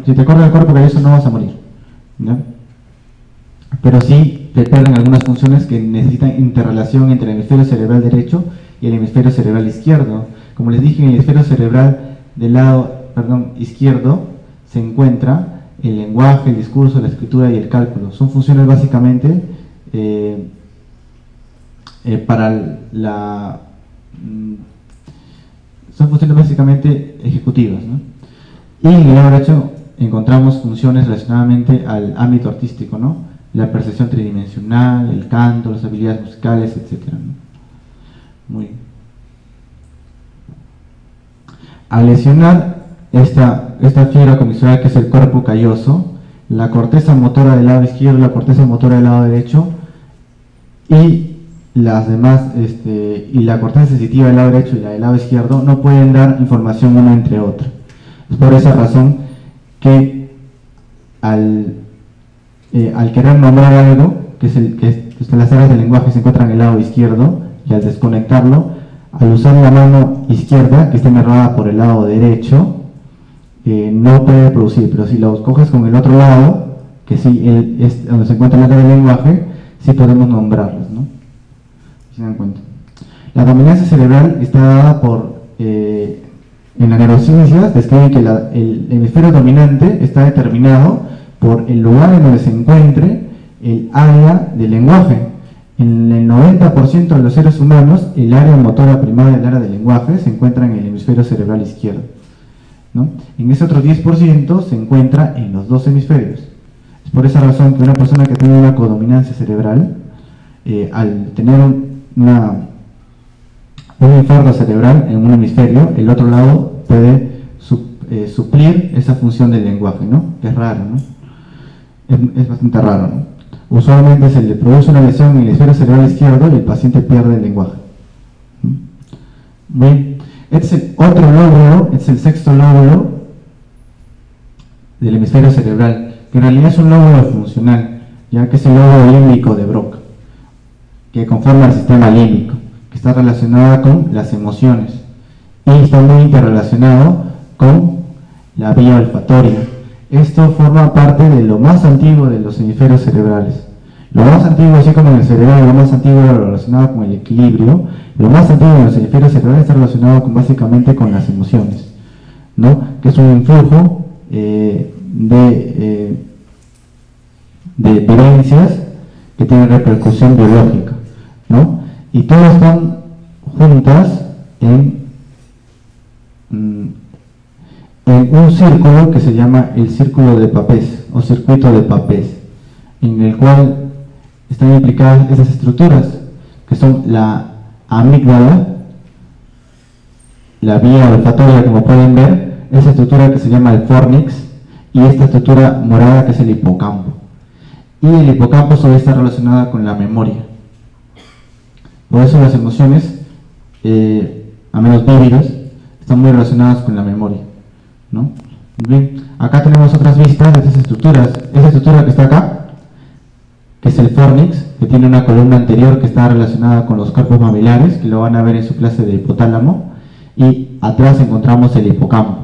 Si te cortas el cuerpo calloso no vas a morir, ¿no? Pero sí te pierden algunas funciones que necesitan interrelación entre el hemisferio cerebral derecho y el hemisferio cerebral izquierdo. Como les dije, en el hemisferio cerebral del lado izquierdo se encuentra el lenguaje, el discurso, la escritura y el cálculo. Son funciones básicamente son funciones básicamente ejecutivas, ¿no? Y en el lado derecho encontramos funciones relacionadamente al ámbito artístico, ¿no? La percepción tridimensional, el canto, las habilidades musicales, etc., ¿no? Muy bien. Al lesionar esta fibra comisural, que es el cuerpo calloso, la corteza motora del lado izquierdo, la corteza motora del lado derecho y las demás, y la corteza sensitiva del lado derecho y la del lado izquierdo no pueden dar información una entre otra. Es por esa razón que al querer nombrar algo, que las áreas del lenguaje se encuentran en el lado izquierdo, y al desconectarlo, al usar la mano izquierda, que está ennervada por el lado derecho, no puede producir, pero si lo coges con el otro lado, que sí es donde se encuentra el área del lenguaje, sí podemos nombrarlos, ¿no? ¿Se dan cuenta? La dominancia cerebral está dada por, en las neurociencias describen que el hemisferio dominante está determinado por el lugar en donde se encuentre el área del lenguaje. En el 90% de los seres humanos, el área motora primaria del área del lenguaje se encuentra en el hemisferio cerebral izquierdo, ¿no? En ese otro 10% se encuentra en los dos hemisferios. Es por esa razón que una persona que tiene una codominancia cerebral, al tener un infarto cerebral en un hemisferio, el otro lado puede suplir esa función del lenguaje, ¿no? Que es raro, ¿no? Es bastante raro, ¿no? usualmente se le produce una lesión en el hemisferio cerebral izquierdo y el paciente pierde el lenguaje. Bien, este es el otro lóbulo, este es el sexto lóbulo del hemisferio cerebral, que en realidad es un lóbulo funcional, ya que es el lóbulo límbico de Broca, que conforma el sistema límbico, que está relacionado con las emociones y está muy interrelacionado con la vía olfatoria. Esto forma parte de lo más antiguo de los hemisferios cerebrales. Lo más antiguo, así como en el cerebro, lo más antiguo relacionado con el equilibrio, lo más antiguo de los hemisferios cerebrales está relacionado básicamente con las emociones, ¿no? Que es un influjo de vivencias que tienen repercusión biológica, ¿no? Y todas están juntas en un círculo que se llama el círculo de Papez o circuito de Papez, en el cual están implicadas esas estructuras que son la amígdala, la vía olfatoria, como pueden ver, esa estructura que se llama el fornix y esta estructura morada que es el hipocampo. Y el hipocampo solo está relacionada con la memoria. Por eso las emociones, a menos vívidas, están muy relacionadas con la memoria, ¿no? Bien, acá tenemos otras vistas de estas estructuras. Esa estructura que está acá, que es el fornix, que tiene una columna anterior que está relacionada con los cuerpos mamilares, que lo van a ver en su clase de hipotálamo, y atrás encontramos el hipocampo.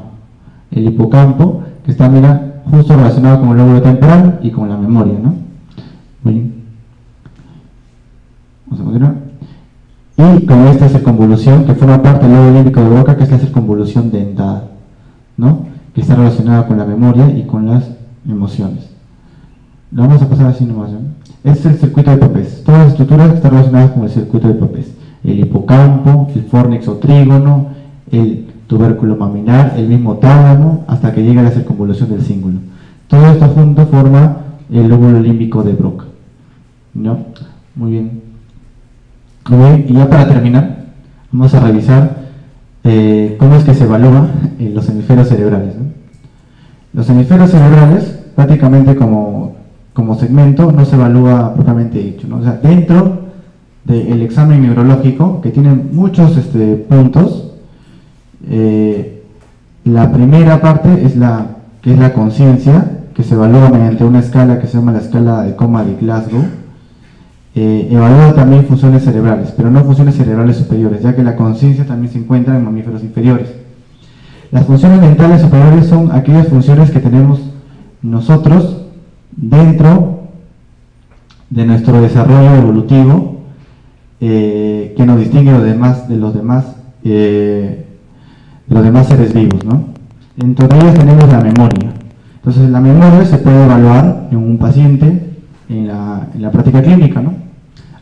El hipocampo, que está, mira, justo relacionado con el lóbulo temporal y con la memoria, ¿no? Bien. Vamos a continuar. Y con esta circunvolución, que forma parte del lóbulo límbico de Broca, que es la circunvolución dentada, ¿no? Que está relacionada con la memoria y con las emociones. Lo vamos a pasar así nomás, ¿no? Este es el circuito de Papez. Todas las estructuras están relacionadas con el circuito de Papez. El hipocampo, el fornix o trígono, el tubérculo mamilar, el mismo tálamo, hasta que llega a la circunvolución del cíngulo. Todo esto junto forma el lóbulo límbico de Broca, ¿no? Muy bien. Muy bien. Y ya para terminar, vamos a revisar cómo es que se evalúa los hemisferios cerebrales, ¿no? Los hemisferios cerebrales, prácticamente como segmento, no se evalúa propiamente dicho, ¿no? O sea, dentro del examen neurológico, que tiene muchos puntos, la primera parte es la conciencia, que se evalúa mediante una escala que se llama la escala de coma de Glasgow. Evalúa también funciones cerebrales, pero no funciones cerebrales superiores, ya que la conciencia también se encuentra en mamíferos inferiores. Las funciones mentales superiores son aquellas funciones que tenemos nosotros dentro de nuestro desarrollo evolutivo, que nos distingue de los demás seres vivos, ¿no? Entre ellas tenemos la memoria. Entonces la memoria se puede evaluar en un paciente en la práctica clínica, ¿no?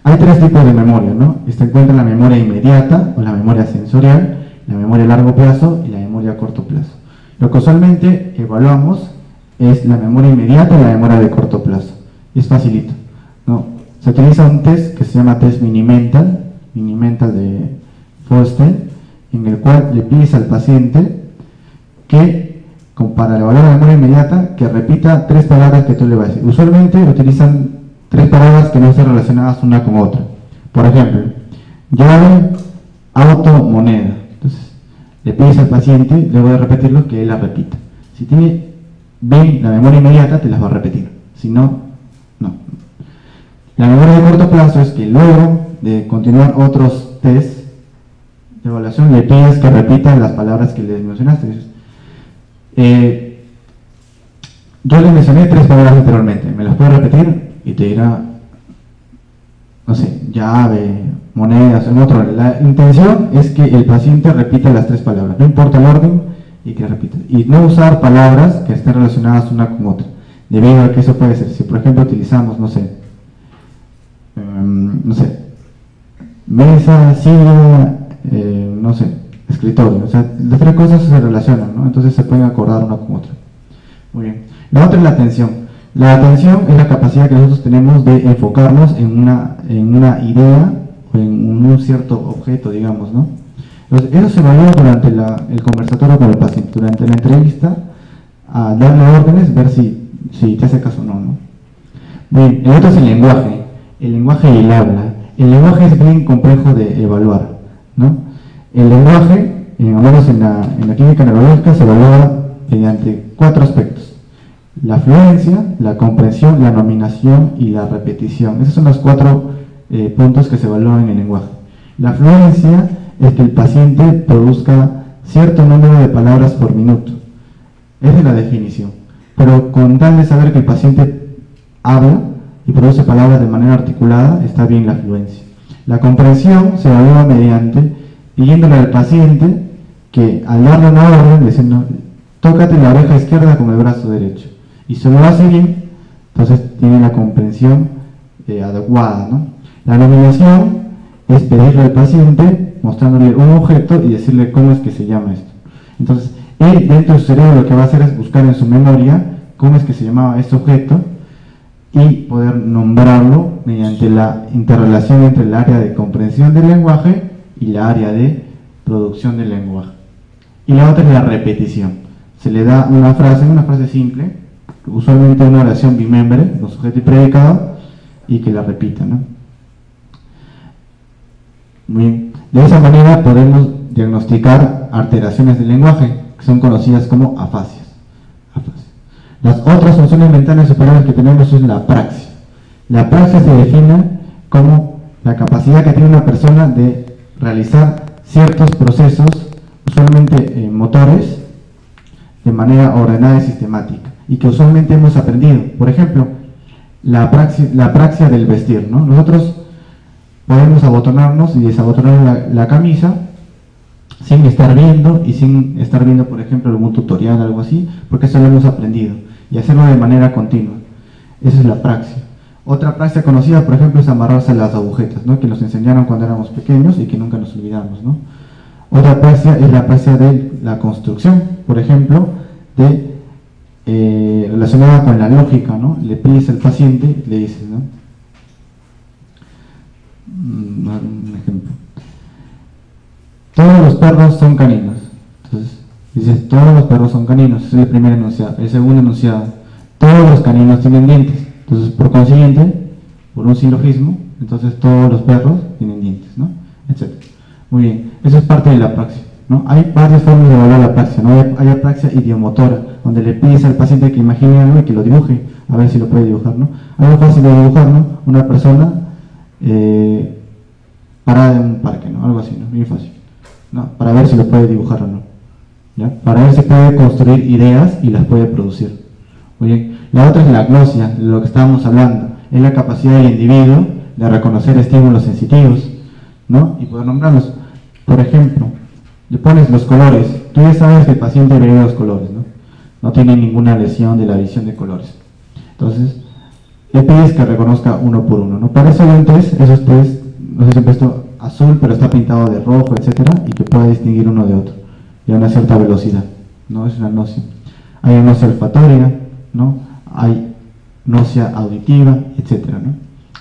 Hay tres tipos de memoria, ¿no? Se encuentra la memoria inmediata o la memoria sensorial, la memoria a largo plazo y la memoria a corto plazo. Lo que usualmente evaluamos es la memoria inmediata y la memoria de corto plazo. Y es facilito, ¿no? Se utiliza un test que se llama test Mini-Mental de Foster, en el cual le pides al paciente que, para evaluar la memoria inmediata, que repita tres palabras que tú le vas a decir. Usualmente utilizan tres palabras que no están relacionadas una con otra. Por ejemplo, llave, auto, moneda. Entonces, le pides al paciente, luego de repetirlo, que él la repita. Si tiene bien la memoria inmediata, te las va a repetir. Si no, no. La memoria de corto plazo es que luego de continuar otros test de evaluación, le pides que repita las palabras que le mencionaste. Yo le mencioné tres palabras anteriormente, me las puedo repetir y te dirá, no sé, llave, monedas, en otro. La intención es que el paciente repita las tres palabras, no importa el orden, y que repita. Y no usar palabras que estén relacionadas una con otra, debido a que eso puede ser, si por ejemplo utilizamos, no sé, mesa, silla, no sé, escritorio, o sea, las tres cosas se relacionan, ¿no? Entonces se pueden acordar una con otra. Muy bien. La otra es la atención. La atención es la capacidad que nosotros tenemos de enfocarnos en una idea o en un cierto objeto, digamos, ¿no? Entonces, eso se evalúa durante el conversatorio con el paciente, durante la entrevista, a darle órdenes, ver si te hace caso o no, ¿no? Bien, el otro es el lenguaje y el habla. El lenguaje es bien complejo de evaluar, ¿no? El lenguaje, al menos en la química neurológica, se evalúa mediante 4 aspectos: la fluencia, la comprensión, la nominación y la repetición. Esos son los 4 puntos que se evalúan en el lenguaje. La fluencia es que el paciente produzca cierto número de palabras por minuto. Esa es la definición. Pero con tal de saber que el paciente habla y produce palabras de manera articulada, está bien la fluencia. La comprensión se evalúa mediante pidiéndole al paciente que, al darle una orden, diciendo, tócate la oreja izquierda con el brazo derecho, y se lo hace bien, entonces tiene la comprensión adecuada, ¿no? La nominación es pedirle al paciente, mostrándole un objeto y decirle cómo es que se llama esto. Entonces, él dentro de su cerebro lo que va a hacer es buscar en su memoria cómo es que se llamaba este objeto y poder nombrarlo mediante la interrelación entre el área de comprensión del lenguaje y la área de producción del lenguaje. Y la otra es la repetición. Se le da una frase simple, usualmente una oración bimembre, con sujeto y predicado, y que la repita, ¿no? Muy bien. De esa manera podemos diagnosticar alteraciones del lenguaje, que son conocidas como afasias. Las otras funciones mentales superiores que tenemos es la praxia. La praxia se define como la capacidad que tiene una persona de realizar ciertos procesos, usualmente motores, de manera ordenada y sistemática, y que usualmente hemos aprendido. Por ejemplo, la praxia del vestir, ¿no? Nosotros podemos abotonarnos y desabotonar la camisa sin estar viendo, por ejemplo, algún tutorial o algo así, porque eso lo hemos aprendido, y hacerlo de manera continua. Esa es la praxia. Otra praxia conocida, por ejemplo, es amarrarse a las agujetas, ¿no? Que nos enseñaron cuando éramos pequeños y que nunca nos olvidamos, ¿no? Otra praxia es la praxia de la construcción, por ejemplo, relacionada con la lógica, ¿no? Le pides al paciente, le dices, ¿no? Un ejemplo. Todos los perros son caninos. Entonces, dices, todos los perros son caninos. Ese es el primer enunciado. El segundo enunciado, todos los caninos tienen dientes. Entonces, por consiguiente, por un silogismo, entonces todos los perros tienen dientes, ¿no? Etcétera. Muy bien, eso es parte de la praxia, ¿no? Hay varias formas de evaluar la praxia, ¿no? Hay praxia idiomotora, donde le pides al paciente que imagine algo y que lo dibuje, a ver si lo puede dibujar, ¿no? Algo fácil de dibujar, ¿no? Una persona parada en un parque, ¿no? Algo así, ¿no? Bien fácil, ¿no? Para ver si lo puede dibujar o no, ¿ya? Para ver si puede construir ideas y las puede producir. Muy bien. La otra es la gnosia, de lo que estábamos hablando, es la capacidad del individuo de reconocer estímulos sensitivos, ¿no? Y poder nombrarlos. Por ejemplo, le pones los colores, tú ya sabes que el paciente ve los colores, ¿no? No tiene ninguna lesión de la visión de colores. Entonces, le pides que reconozca uno por uno, ¿no? Para eso hay un test, esos test, no sé si han puesto azul, pero está pintado de rojo, etcétera, y que pueda distinguir uno de otro, y a una cierta velocidad, ¿no? Es una gnosia. Hay una gnosia olfatoria, ¿no? Hay gnosia auditiva, etcétera, ¿no?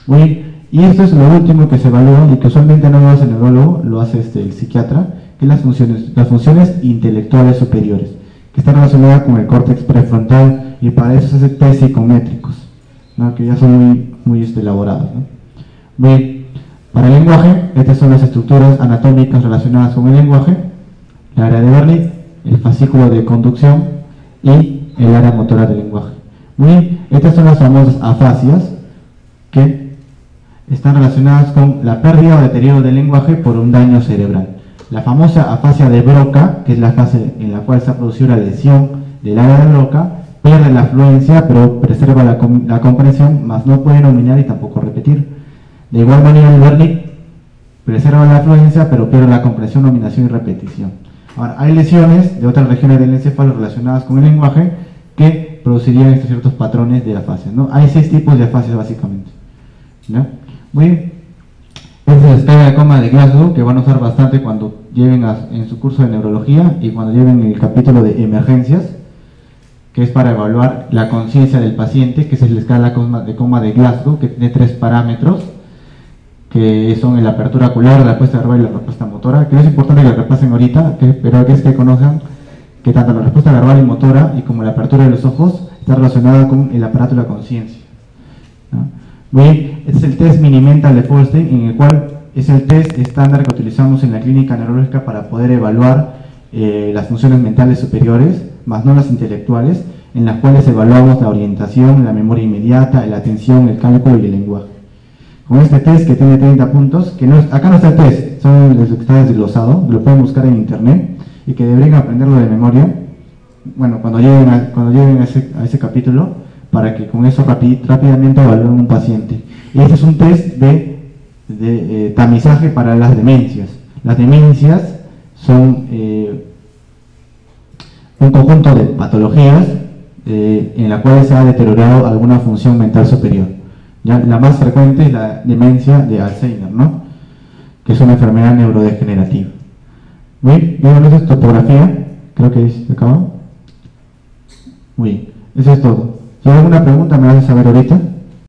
Muy bien. Y esto es lo último que se evalúa y que usualmente no lo hace el neurólogo, lo hace el psiquiatra, que es las funciones intelectuales superiores, que están relacionadas con el córtex prefrontal, y para eso se hace test psicométricos, ¿no? Que ya son muy elaborados, ¿no? Bien, para el lenguaje, estas son las estructuras anatómicas relacionadas con el lenguaje: el área de Wernicke, el fascículo de conducción y el área motora del lenguaje. Muy bien, estas son las famosas afasias que están relacionadas con la pérdida o deterioro del lenguaje por un daño cerebral. La famosa afasia de Broca, que es la fase en la cual se ha producido la lesión del área de Broca, pierde la fluencia pero preserva la comprensión, mas no puede nominar y tampoco repetir. De igual manera el Wernicke preserva la fluencia pero pierde la comprensión, nominación y repetición. Ahora, hay lesiones de otras regiones del encéfalo relacionadas con el lenguaje que producirían estos ciertos patrones de afasia, ¿no? Hay 6 tipos de afasias básicamente, ¿no? Muy bien. Esta es la escala de coma de Glasgow, que van a usar bastante cuando lleven en su curso de neurología y cuando lleven el capítulo de emergencias, que es para evaluar la conciencia del paciente, que es la escala de coma de Glasgow, que tiene 3 parámetros, que son la apertura ocular, la respuesta verbal y la respuesta motora, que no es importante que la repasen ahorita, pero que es que conozcan que tanto la respuesta verbal y motora y como la apertura de los ojos está relacionada con el aparato de la conciencia. ¿no? Muy bien, este es el test Mini-Mental de Goldstein, en el cual es el test estándar que utilizamos en la clínica neurológica para poder evaluar las funciones mentales superiores, más no las intelectuales, en las cuales evaluamos la orientación, la memoria inmediata, la atención, el cálculo y el lenguaje. Con este test que tiene 30 puntos, que no es, acá no está el test, son los que está desglosado, lo pueden buscar en internet y que deberían aprenderlo de memoria, bueno, cuando lleguen a ese capítulo, para que con eso rápidamente evalúen un paciente. Y este es un test de tamizaje para las demencias. Las demencias son un conjunto de patologías en la cual se ha deteriorado alguna función mental superior. ¿Ya? La más frecuente es la demencia de Alzheimer, ¿no? Que es una enfermedad neurodegenerativa. Muy bien, esa es topografía, creo que se acabó. Muy bien, eso es todo. Si hay alguna pregunta me vas a saber ahorita.